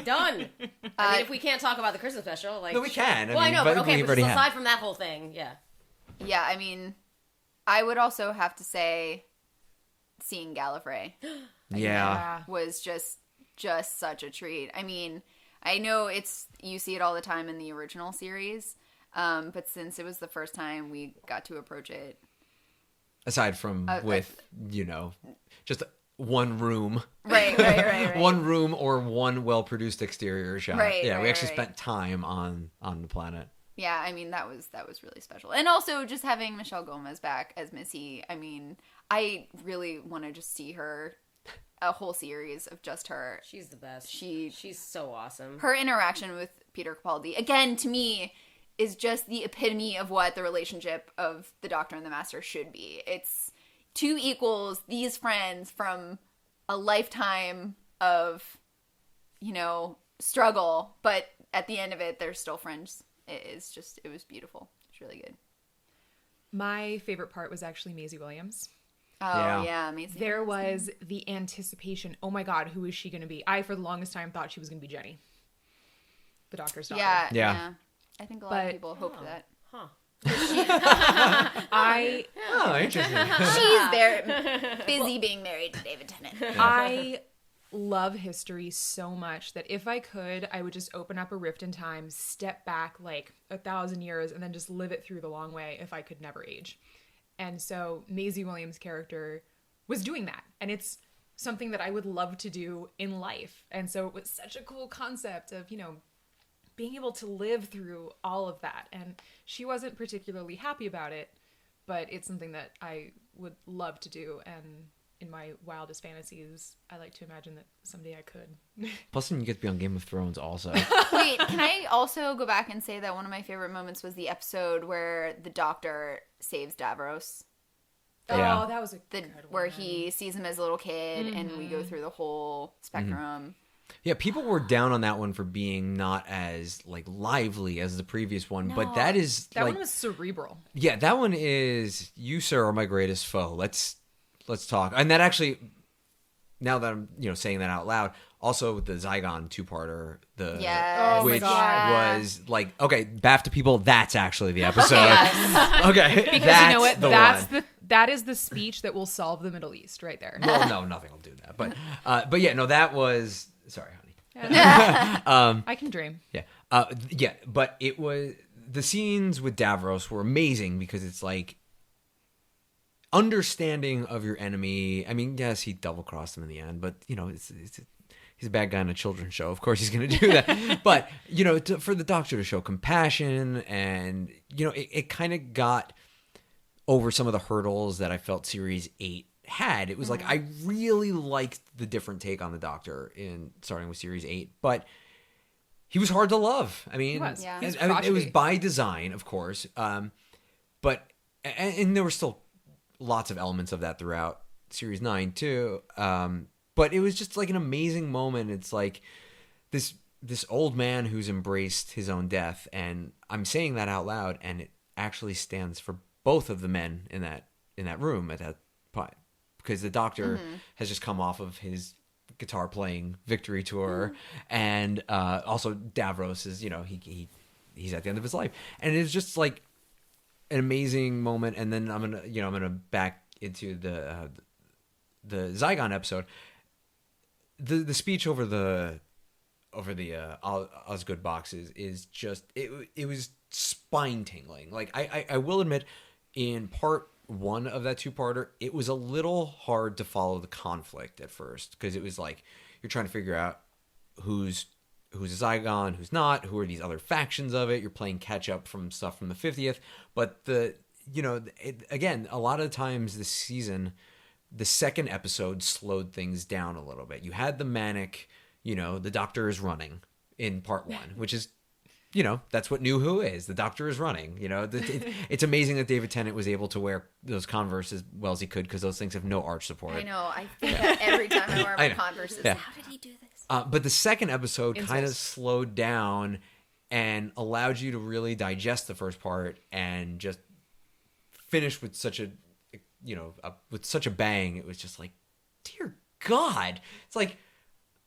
Done. I mean, if we can't talk about the Christmas special, like No, we can. I know, but okay, we've but already just had. aside from that whole thing, yeah. Yeah, I mean, I would also have to say seeing Gallifrey Yeah. was just such a treat. I mean, I know you see it all the time in the original series, but since it was the first time we got to approach it, Aside from with, just one room. right. One room or one well-produced exterior shot. Right, yeah, we right, actually right. spent time on the planet. Yeah, I mean that was really special, and also just having Michelle Gomez back as Missy. I mean, I really want to just see her, a whole series of just her. She's the best. She's so awesome. her interaction with Peter Capaldi, again, to me, is just the epitome of what the relationship of the Doctor and the Master should be. It's two equals, these friends from a lifetime of, struggle, but at the end of it, they're still friends. It was beautiful. It's really good. My favorite part was actually Maisie Williams. Oh, yeah, amazing. There was the anticipation. Oh my God, who is she going to be? I, for the longest time, thought she was going to be Jenny, the Doctor's daughter. Yeah. I think a lot of people hoped that. Huh. Oh, interesting. She's there, busy being married to David Tennant. I love history so much that if I could, I would just open up a rift in time, step back like 1,000 years, and then just live it through the long way if I could never age. And so Maisie Williams' character was doing that. And it's something that I would love to do in life. And so it was such a cool concept of, being able to live through all of that. And she wasn't particularly happy about it, but it's something that I would love to do. And in my wildest fantasies, I like to imagine that someday I could. Plus, then you get to be on Game of Thrones also. Wait, can I also go back and say that one of my favorite moments was the episode where the Doctor saves Davros? Yeah. Oh, that was a good one. Where he sees him as a little kid, and we go through the whole spectrum. Yeah, people were down on that one for being not as like lively as the previous one, but that is That like, one was cerebral. yeah, that one is you, sir, are my greatest foe. Let's talk. And that actually, now that I'm saying that out loud, also with the Zygon two-parter, Yes. which God. was like, okay, BAFTA people, that's actually the episode. Yes. Okay, Because that's you know what? the That's one. That is the speech that will solve the Middle East right there. Well, no, nothing will do that. But yeah, no, that was sorry, honey. I can dream. Yeah. Yeah, but it was the scenes with Davros were amazing because it's like understanding of your enemy. I mean, yes, he double crossed him in the end, but you know, he's a bad guy in a children's show. Of course, he's going to do that. But you know, for the Doctor to show compassion, and you know, it kind of got over some of the hurdles that I felt Series 8 had. It was like I really liked the different take on the Doctor in starting with Series 8, but he was hard to love. I mean, Yeah. it was by design, of course. But there were still lots of elements of that throughout Series 9 too. But it was just like an amazing moment. It's like this old man who's embraced his own death, and I'm saying that out loud, and it actually stands for both of the men in that room at that point, because the Doctor has just come off of his guitar playing victory tour, and also Davros is, you know, he's at the end of his life, and it's just like an amazing moment. And then I'm gonna back into the Zygon episode. The speech over the Osgood boxes is just it was spine tingling. Like I will admit, in part one of that two-parter, it was a little hard to follow the conflict at first, because it was like you're trying to figure out who's a Zygon, who's not, who are these other factions of it. You're playing catch up from stuff from the 50th, but again, a lot of times this season, the second episode slowed things down a little bit. You had the manic, you know, the Doctor is running in part one, which is, you know, that's what New Who is. The Doctor is running. You know, it's amazing that David Tennant was able to wear those Converse as well as he could, because those things have no arch support. I know. I think that every time I wear my Converses. Yeah. How did he do this? But the second episode kind of slowed down and allowed you to really digest the first part and just finish with such a, you know, with such a bang. It was just like, dear God. It's like,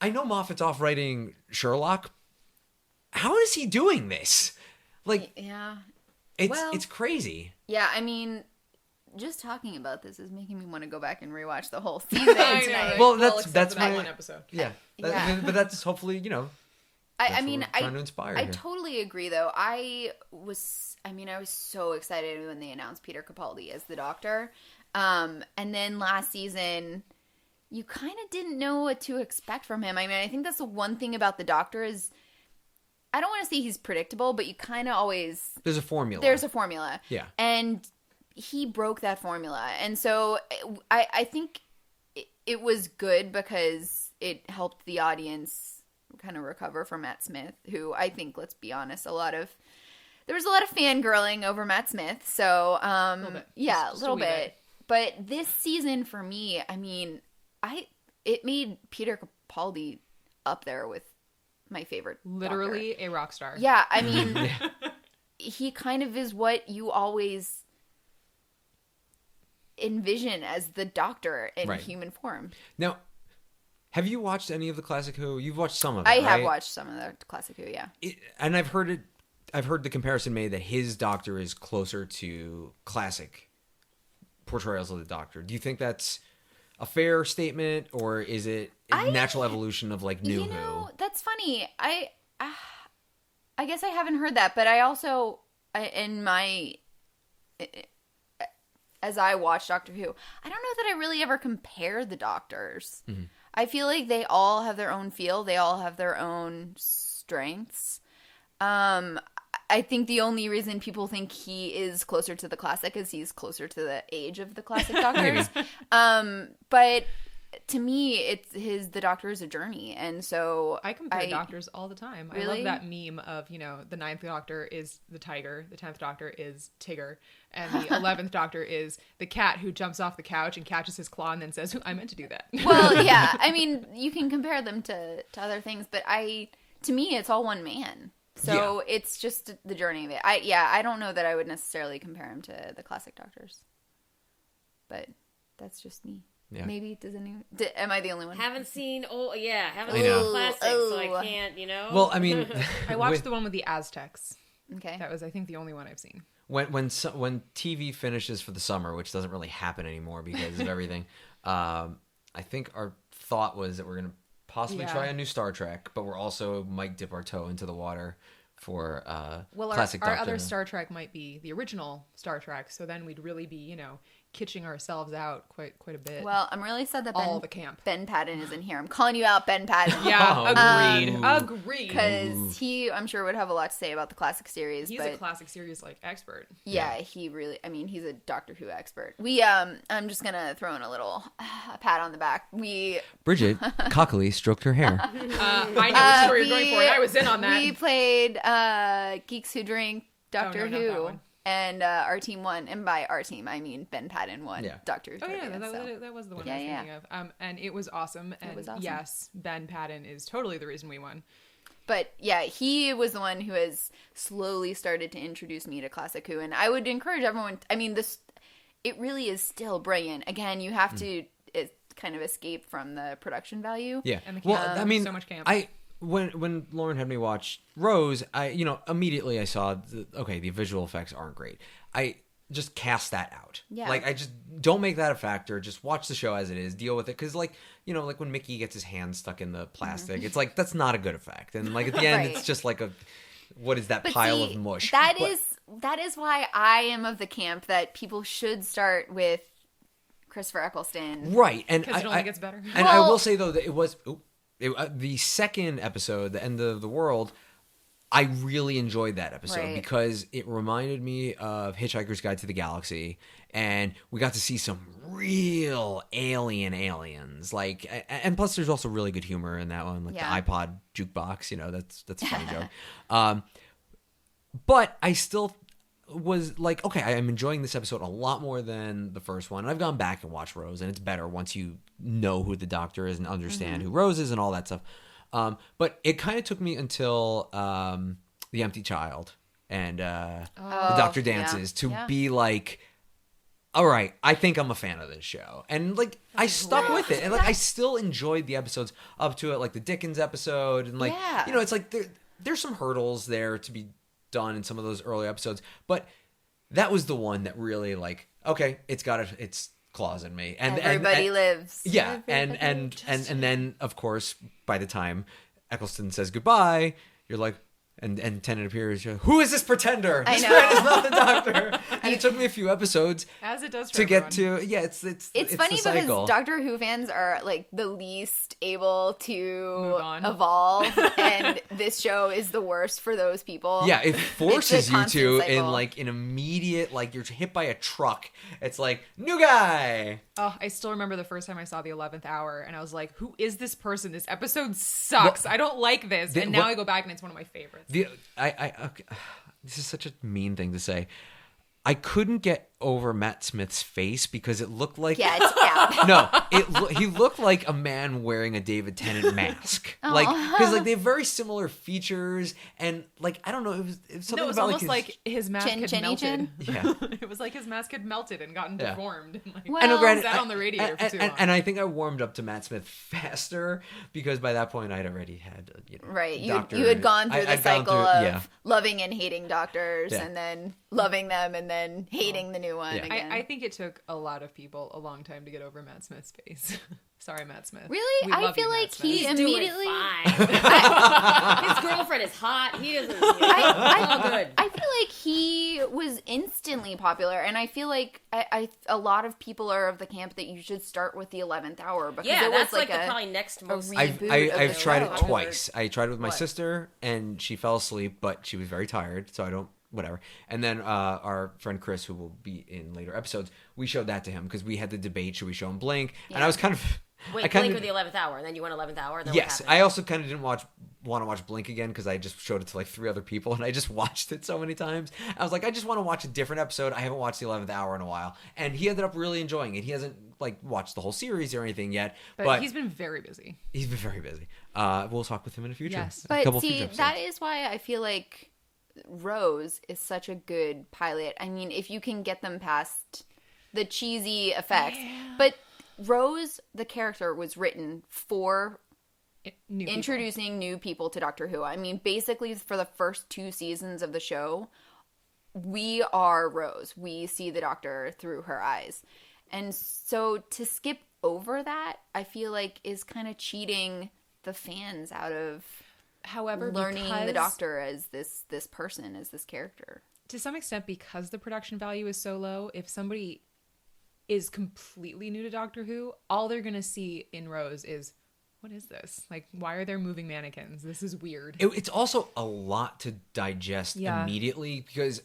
I know Moffat's off writing Sherlock. How is he doing this? Like, yeah, it's crazy. Yeah, I mean, just talking about this is making me want to go back and rewatch the whole season tonight. Well, that's my one episode. Yeah, but that's hopefully, you know. I mean, trying to inspire. I totally agree, though. I was so excited when they announced Peter Capaldi as the Doctor, and then last season, you kind of didn't know what to expect from him. I mean, I think that's the one thing about the Doctor is, I don't want to say he's predictable, but you kind of always... There's a formula. Yeah. And he broke that formula. And so I think it was good because it helped the audience kind of recover from Matt Smith, who I think, let's be honest, there was a lot of fangirling over Matt Smith. So, a little bit. Yeah, a little bit. But this season for me, I mean, it made Peter Capaldi up there with my favorite literally Doctor. A rock star. Yeah, I mean, he kind of is what you always envision as the Doctor in human form. Now, have you watched any of the Classic Who? You've watched some of it, I have watched some of the Classic Who, yeah. And I've heard the comparison made that his Doctor is closer to classic portrayals of the Doctor. Do you think that's a fair statement, or is it natural evolution of like New Who? That's funny. I guess I haven't heard that, but I also as I watch Doctor Who, I don't know that I really ever compare the Doctors. Mm-hmm. I feel like they all have their own feel. They all have their own strengths. I think the only reason people think he is closer to the classic is he's closer to the age of the classic Doctors. But to me, the Doctor is a journey, and so I compare Doctors all the time. Really? I love that meme of, you know, the 9th Doctor is the tiger, the 10th Doctor is Tigger, and the 11th Doctor is the cat who jumps off the couch and catches his claw and then says, "I meant to do that." Well, yeah, I mean, you can compare them to other things, but to me, it's all one man. So it's just the journey of it. I don't know that I would necessarily compare him to the classic Doctors, but that's just me. Yeah. Maybe am I the only one? Haven't seen classics, so I can't, you know. Well, I mean, I watched the one with the Aztecs. Okay, that was, I think, the only one I've seen. when TV finishes for the summer, which doesn't really happen anymore because of everything, I think our thought was that we're gonna possibly try a new Star Trek, but we're also might dip our toe into the water for classic our Doctor other Who. Star Trek might be the original Star Trek, so then we'd really be, kitching ourselves out quite a bit. Well, I'm really sad that all the camp. Ben Patton is in here. I'm calling you out, Ben Patton. Yeah, agreed. Because I'm sure, would have a lot to say about the classic series. He's a classic series expert. Yeah, he really. I mean, he's a Doctor Who expert. I'm just gonna throw in a little pat on the back. Bridget cockily stroked her hair. I know which story you're going for, and I was in on that. We played Geeks Who Drink Doctor not that Who. one. And our team won, and by our team I mean Ben Patton won Doctor Who. Oh yeah, trivia, that was the one I was thinking of. And it was awesome. And yes, Ben Patton is totally the reason we won. But yeah, he was the one who has slowly started to introduce me to Classic Who, and I would encourage everyone. I mean, it really is still brilliant. Again, you have to kind of escape from the production value. Yeah, and the camp. I mean, so much camp. When Lauren had me watch Rose, I immediately I saw the visual effects aren't great. I just cast that out. Yeah. Like I just don't make that a factor. Just watch the show as it is. Deal with it because like when Mickey gets his hand stuck in the plastic, it's like that's not a good effect. And like at the end, it's just like what is that pile of mush? That is why I am of the camp that people should start with Christopher Eccleston. Right, and because it only gets better. And I will say though that it was. The second episode, The End of the World, I really enjoyed that episode because it reminded me of Hitchhiker's Guide to the Galaxy, and we got to see some real aliens. And plus, there's also really good humor in that one, like the iPod jukebox. That's a funny joke. But I still was like, okay, I'm enjoying this episode a lot more than the first one. And I've gone back and watched Rose, and it's better once you know who the Doctor is and understand who Rose is and all that stuff. But it kind of took me until The Empty Child and the Doctor Dances to be like, all right, I think I'm a fan of this show. And like I stuck with it. And like I still enjoyed the episodes up to it, like the Dickens episode. And like, it's like there's some hurdles there to be done in some of those early episodes, but that was the one that really like, okay, it's got its claws in me, and everybody lives. Yeah, and then of course by the time Eccleston says goodbye, you're like, and Tennant appears. You're like, who is this pretender? This man is not the Doctor. And it took me a few episodes, as it does, to get to. Yeah, it's funny because Doctor Who fans are like the least able to evolve, and this show is the worst for those people. Yeah, it forces you to cycle. in like an immediate, like you're hit by a truck. It's like new guy. Oh, I still remember the first time I saw the 11th Hour, and I was like, "Who is this person? This episode sucks. I don't like this." And now I go back, and it's one of my favorites. This is such a mean thing to say. I couldn't get over Matt Smith's face because it looked like he looked like a man wearing a David Tennant mask. Like because like they have very similar features and like I don't know it was something it was about almost like his mask had melted. Yeah, it was like his mask had melted and gotten deformed. Like, well, I sat on the radiator for too long. And I think I warmed up to Matt Smith faster because by that point I'd already had you had gone through the cycle of loving and hating doctors and then loving them and then hating the new one again. I think it took a lot of people a long time to get over Matt Smith's face. Sorry, Matt Smith. Really? I feel like he immediately. His girlfriend is hot. He isn't. All good. I feel like he was instantly popular, and I feel like a lot of people are of the camp that you should start with the 11th Hour because it was that's like the probably next most. I've tried it twice. I tried it with my sister, and she fell asleep, but she was very tired, so I don't. Whatever. And then our friend Chris, who will be in later episodes, we showed that to him because we had the debate, should we show him Blink? Yeah. And I was kind of... Wait, Blink or the 11th Hour, and then you went 11th Hour? And then yes, I also kind of didn't want to watch Blink again because I just showed it to like 3 other people, and I just watched it so many times. I was like, I just want to watch a different episode. I haven't watched the 11th Hour in a while. And he ended up really enjoying it. He hasn't like watched the whole series or anything yet. But he's been very busy. He's been very busy. We'll talk with him in the future. Yes. But see, that is why I feel like Rose is such a good pilot. I mean, if you can get them past the cheesy effects. But Rose, the character, was written for introducing new people to Doctor Who. I mean, basically for the first 2 seasons of the show, we are Rose. We see the Doctor through her eyes. And so to skip over that, I feel like is kind of cheating the fans out of learning the Doctor as this person, as this character. To some extent, because the production value is so low, if somebody is completely new to Doctor Who, all they're going to see in Rose is, what is this? Like, why are there moving mannequins? This is weird. It's also a lot to digest immediately because,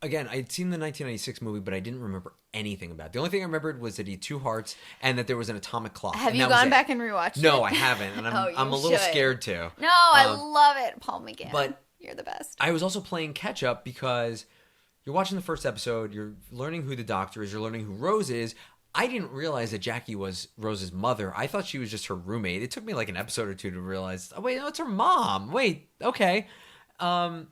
again, I'd seen the 1996 movie, but I didn't remember anything about it. The only thing I remembered was that he had 2 hearts and that there was an atomic clock. Have you gone back and rewatched it? No, I haven't, and I'm a little scared to. No, I love it, Paul McGann. But you're the best. I was also playing catch up because you're watching the first episode, you're learning who the Doctor is, you're learning who Rose is. I didn't realize that Jackie was Rose's mother. I thought she was just her roommate. It took me like an episode or 2 to realize, oh, wait, no, it's her mom. Wait, okay. I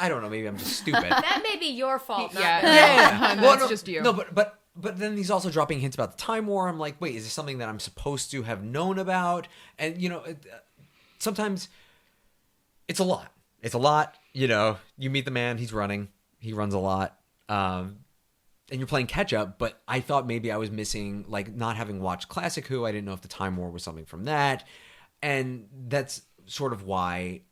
don't know. Maybe I'm just stupid. That may be your fault. That's just you. No, but then he's also dropping hints about the Time War. I'm like, wait, is this something that I'm supposed to have known about? And, sometimes it's a lot. It's a lot. You meet the man, he's running. He runs a lot. And you're playing catch up, but I thought maybe I was missing, like, not having watched Classic Who. I didn't know if the Time War was something from that. And that's sort of why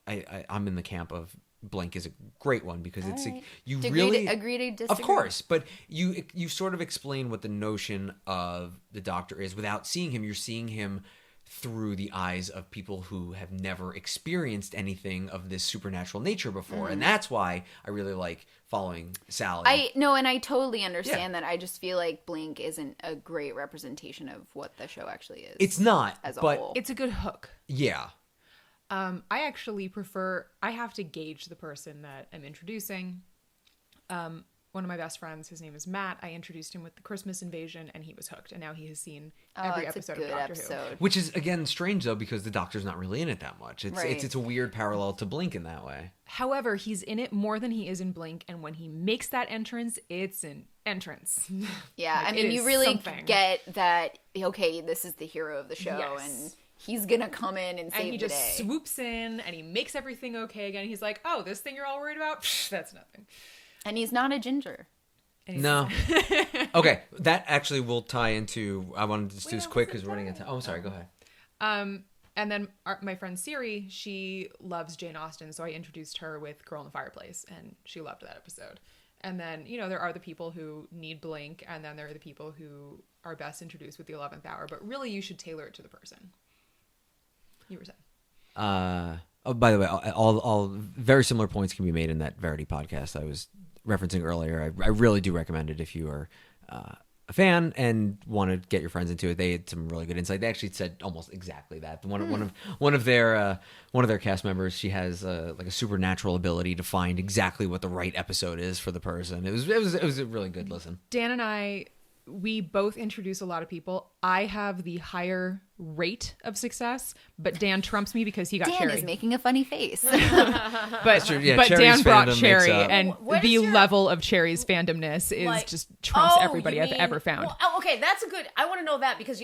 I'm in the camp of Blink is a great one because it's right. you agree to disagree. Of course, but you sort of explain what the notion of the Doctor is without seeing him. You're seeing him through the eyes of people who have never experienced anything of this supernatural nature before. And that's why I really like following Sally. And I totally understand that. I just feel like Blink isn't a great representation of what the show actually is. It's not, as a but whole. It's a good hook. Yeah. I actually prefer, I have to gauge the person that I'm introducing. One of my best friends, his name is Matt. I introduced him with the Christmas Invasion, and he was hooked. And now he has seen every episode of Doctor Who. Which is, again, strange, though, because the Doctor's not really in it that much. It's a weird parallel to Blink in that way. However, he's in it more than he is in Blink, and when he makes that entrance, it's an entrance. Yeah, like, I mean, you really get that, okay, this is the hero of the show, and he's gonna come in and save the day. And he just swoops in, and he makes everything okay again. He's like, oh, this thing you're all worried about? Psh, that's nothing. And he's not a ginger. No. Okay, that actually will tie into. I wanted to just do this quick because we're running out of time. Oh, I'm sorry. Go ahead. And then my friend Siri, she loves Jane Austen, so I introduced her with Girl in the Fireplace, and she loved that episode. And then there are the people who need Blink, and then there are the people who are best introduced with the 11th Hour. But really, you should tailor it to the person. You were saying. Oh, by the way, all very similar points can be made in that Verity podcast I was referencing earlier. I really do recommend it if you are a fan and want to get your friends into it. They had some really good insight. They actually said almost exactly that. One of their cast members, she has like a supernatural ability to find exactly what the right episode is for the person. It was a really good listen. Dan and I, we both introduce a lot of people. I have the higher rate of success, but Dan trumps me because he got Dan Cherry. Dan is making a funny face. but Dan brought Cherry, and the level of Cherry's fandomness is just trumps everybody I've ever found. Well, okay, that's a good. I want to know that because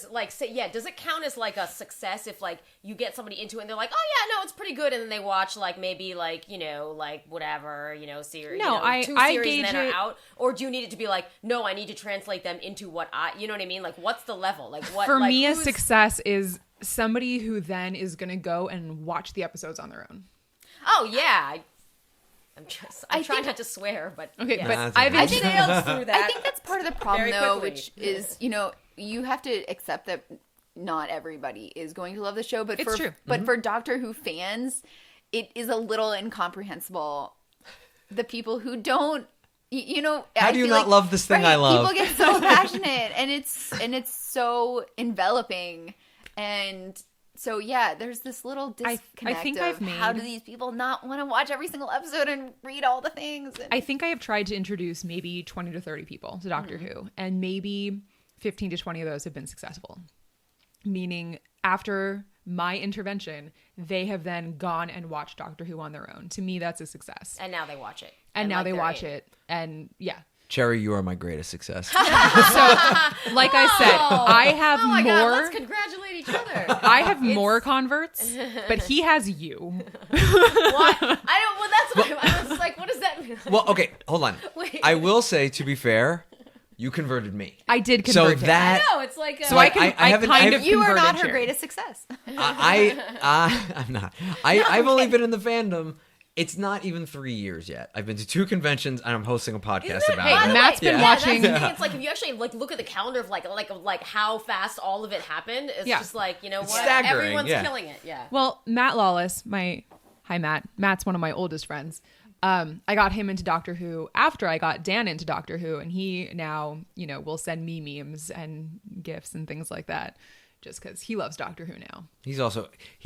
like say does it count as like a success if like you get somebody into it and they're like, oh yeah, no, it's pretty good, and then they watch like maybe like like whatever series. No, two I series gauge and then it. are out, or do you need it to be like, no, I need to translate them into what you know what I mean? Like, what's the level? Like, what for me? A success is somebody who then is going to go and watch the episodes on their own. Oh yeah. I'm trying not to swear, but okay. Yeah. But I've sailed through that. I think that's part of the problem, though, which is you have to accept that not everybody is going to love the show. But it's true. But for Doctor Who fans, it is a little incomprehensible. The people who don't, how do you not love this thing I love? People get so passionate, and it's so enveloping, and. So yeah, there's this little disconnect how do these people not want to watch every single episode and read all the things? I think I have tried to introduce maybe 20 to 30 people to Doctor Who, and maybe 15 to 20 of those have been successful. Meaning after my intervention, they have then gone and watched Doctor Who on their own. To me, that's a success. And now they watch it. And now they watch it. And yeah. Cherry, you are my greatest success. So, like I said, I have oh my more. God, let's congratulate each each other. I have more converts, but he has you. What? I don't. Well, that's what I was like. What does that mean? Well, okay, hold on. Wait. I will say, to be fair, you converted me. I did convert him. that No, it's like. So Like, I haven't- kind of You are converted not her Sharon. greatest success. I'm not. I've only been in the fandom. It's not even 3 years yet. I've been to 2 conventions and I'm hosting a podcast Isn't it? about Hey, it. By the Matt's way, been yeah, watching- That's the thing. It's like if you actually like look at the calendar of like how fast all of it happened. It's Yeah. just like what staggering, everyone's yeah. killing it. Yeah. Well, Matt Lawless, hi Matt. Matt's one of my oldest friends. I got him into Doctor Who after I got Dan into Doctor Who, and he now, will send me memes and gifs and things like that, just because he loves Doctor Who now. He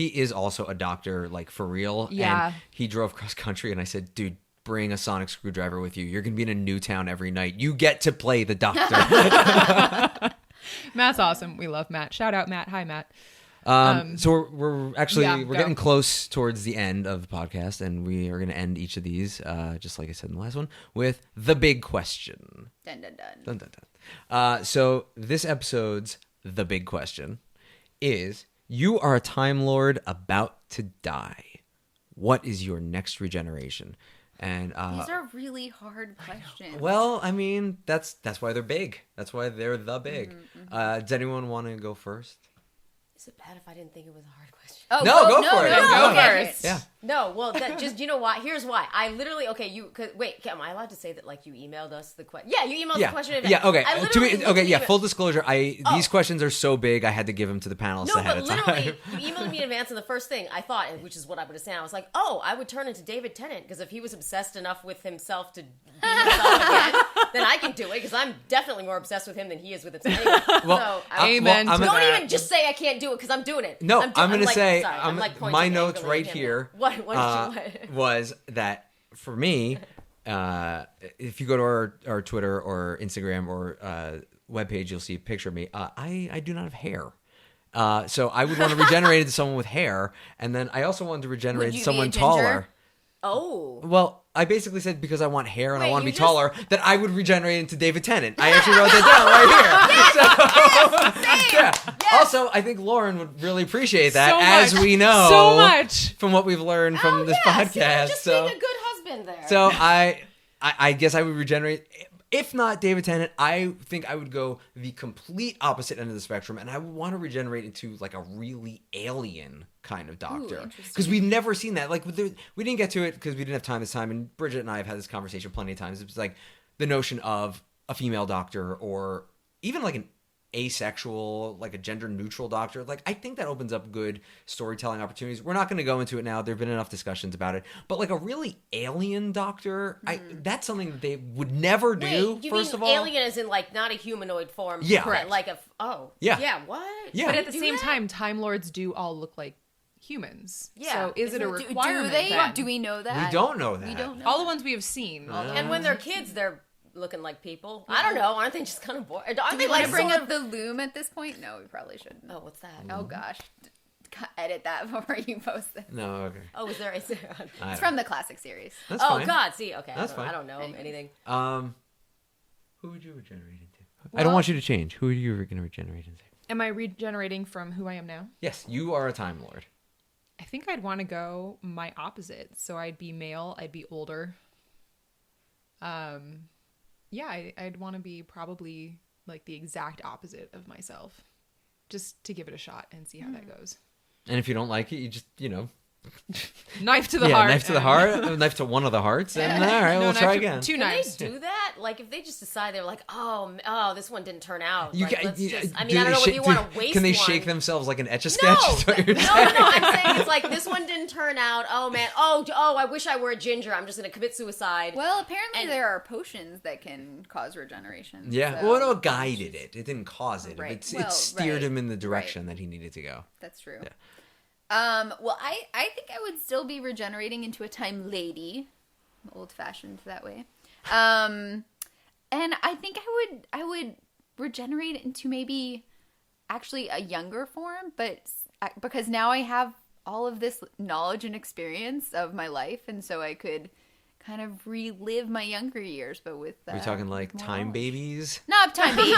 is also a doctor, like for real. Yeah. And he drove cross country, and I said, dude, bring a sonic screwdriver with you. You're gonna be in a new town every night. You get to play the doctor. Matt's awesome. We love Matt. Shout out Matt. Hi Matt. So we're actually Yeah, we're go. getting close towards the end of the podcast, and we are going to end each of these, just like I said in the last one, with the big question. Dun dun dun. Dun, dun, dun. So this episode's the big question is: you are a Time Lord about to die. What is your next regeneration? And These are really hard questions. well, I mean that's why they're big. That's why they're the big. Does anyone want to go first? Is it bad if I didn't think it was a hard question? Oh, No, go for it. Go okay. first. Yeah. No, well, just you know why? Here's why. I literally wait. Am I allowed to say that like you emailed us the question? Yeah, you emailed the question. Yeah. Okay. I literally looked at email- Full disclosure. These questions are so big. I had to give them to the panelists No, ahead but of time. literally, you emailed me in advance, and the first thing I thought, which is what I would have said, I was like, oh, I would turn into David Tennant, because if he was obsessed enough with himself to be himself again, then I can do it, because I'm definitely more obsessed with him than he is with himself. Well, so, Amen I'm to don't that. even just say I can't do it, because I'm doing it. No, I'm like, gonna say sorry, I'm like pointing my notes angrily right at him. here. What did you? Was that for me? If you go to our Twitter or Instagram or webpage, you'll see a picture of me. I do not have hair. So I would want to regenerate into someone with hair, and then I also wanted to regenerate Would you into someone be a ginger? taller. Oh. Well, I basically said because I want hair and I Wait, want to you be just- taller, that I would regenerate into David Tennant. I actually wrote that down right here. Yeah. Also, I think Lauren would really appreciate that, So as much. we know So much. from what we've learned from this podcast. Just So, being a good husband there. so I guess I would regenerate. If not David Tennant, I think I would go the complete opposite end of the spectrum, and I would want to regenerate into like a really alien kind of doctor, interesting. because we've never seen that. Like we didn't get to it because we didn't have time this time, and Bridget and I have had this conversation plenty of times. It's like the notion of a female doctor, or even like an asexual, like a gender neutral doctor. Like I think that opens up good storytelling opportunities. We're not going to go into it now. There've been enough discussions about it, but like a really alien doctor, that's something that they would never do. Wait, you first mean of all, alien as in like not a humanoid form? Yeah. but Correct. like Yeah. What? Yeah. But at the Do same that? time, Time Lords do all look like humans. Yeah. So is it a Do- Do requirement? they? then? Do we know that? we don't know that. We don't know. All the ones we have seen. And when they're kids, they're looking like people. I don't know. Aren't they just kind of bored? Aren't Do they we want like to bring sort up of- the loom at this point? No, we probably shouldn't. Oh, what's that? Oh gosh, edit that before you post it. No, okay. Oh, is there? I It's don't from the classic series. That's Oh fine. God! See, okay, That's I fine. don't know anything. Who would you regenerate into? I don't want you to change. Who are you going to regenerate into? Am I regenerating from who I am now? Yes, you are a Time Lord. I think I'd want to go my opposite. So I'd be male. I'd be older. Yeah, I'd want to be probably like the exact opposite of myself, just to give it a shot and see how that goes. And if you don't like it, you just, Knife to the heart. knife to the and- heart, knife to one of the hearts, and all right, No, we'll knife try to- again. Two Can knives. they do that? Like, if they just decide they're like, oh, this one didn't turn out. You like, ca- let's you- just, I do mean, I don't they know whether shake- you do- want to waste Can they one. shake themselves like an Etch-a-Sketch? No, Is what you're no, saying? I'm saying it's like this one didn't turn out. Oh man, oh, I wish I were a ginger. I'm just gonna commit suicide. Well, apparently And- there are potions that can cause regeneration. Yeah, so- well, no, it guided it. It didn't cause it. Right. It Well, steered right. him in the direction that he needed to go. That's true. Yeah. Well, I think I would still be regenerating into a time lady. I'm old-fashioned that way. And I think I would regenerate into maybe actually a younger form, but because now I have all of this knowledge and experience of my life, and so I could kind of relive my younger years, but with Are we talking like more Time knowledge. Babies? Not Time Babies,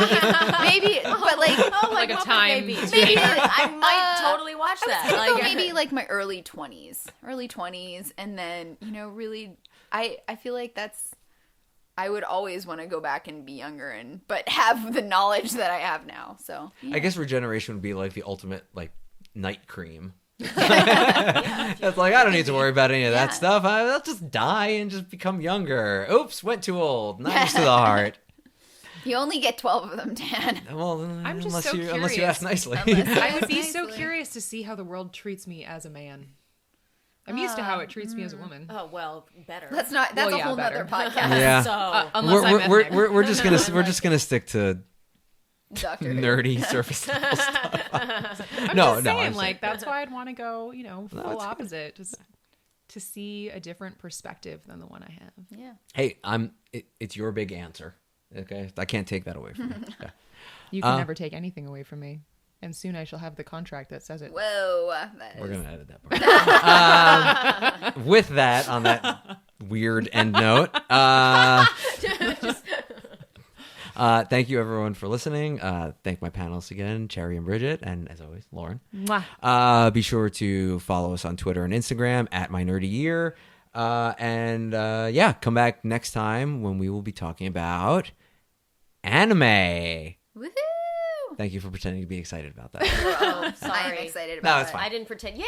maybe, but like like a Muppet time. Babies. maybe I might totally watch that. Like, maybe like my early 20s, and then really, I feel like I would always want to go back and be younger but have the knowledge that I have now. So I guess regeneration would be like the ultimate like night cream. It's like I don't need to worry about any of that stuff. I'll just die and just become younger. Oops, went too old. Knives to the heart. you only get 12 of them, Dan. Well, I'm just unless so unless you curious. ask nicely. I would be so Nicely. curious to see how the world treats me as a man. I'm used to how it treats me as a woman. oh well, better. That's a Well, yeah, whole nother better. podcast. Yeah. So Unless I'm ethnic. we're just gonna stick to Doctor Who. nerdy surface level stuff. I'm No, just no, saying, I'm like that's why I'd want to go, full it's good. opposite, just to see a different perspective than the one I have. Yeah. Hey, it's your big answer. Okay, I can't take that away from you. Yeah. You can never take anything away from me, and soon I shall have the contract that says it. Whoa. We're gonna edit that part. With that, on that weird end note, thank you everyone for listening. Thank my panelists again, Cherry and Bridget, and as always, Lauren. Mwah. Be sure to follow us on Twitter and Instagram at MyNerdyYear. And come back next time when we will be talking about anime. Woohoo! Thank you for pretending to be excited about that. oh, I am sorry. excited No, about it's it. fine. I didn't pretend. Yeah.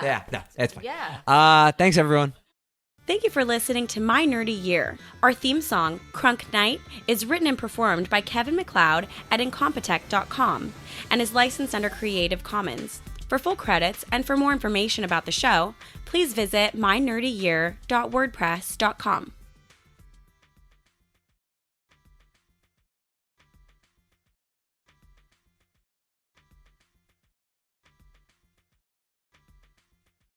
Yeah, no, it's fine. Yeah. Thanks everyone. Thank you for listening to My Nerdy Year. Our theme song, Crunk Night, is written and performed by Kevin MacLeod at Incompetech.com and is licensed under Creative Commons. For full credits and for more information about the show, please visit mynerdyyear.wordpress.com.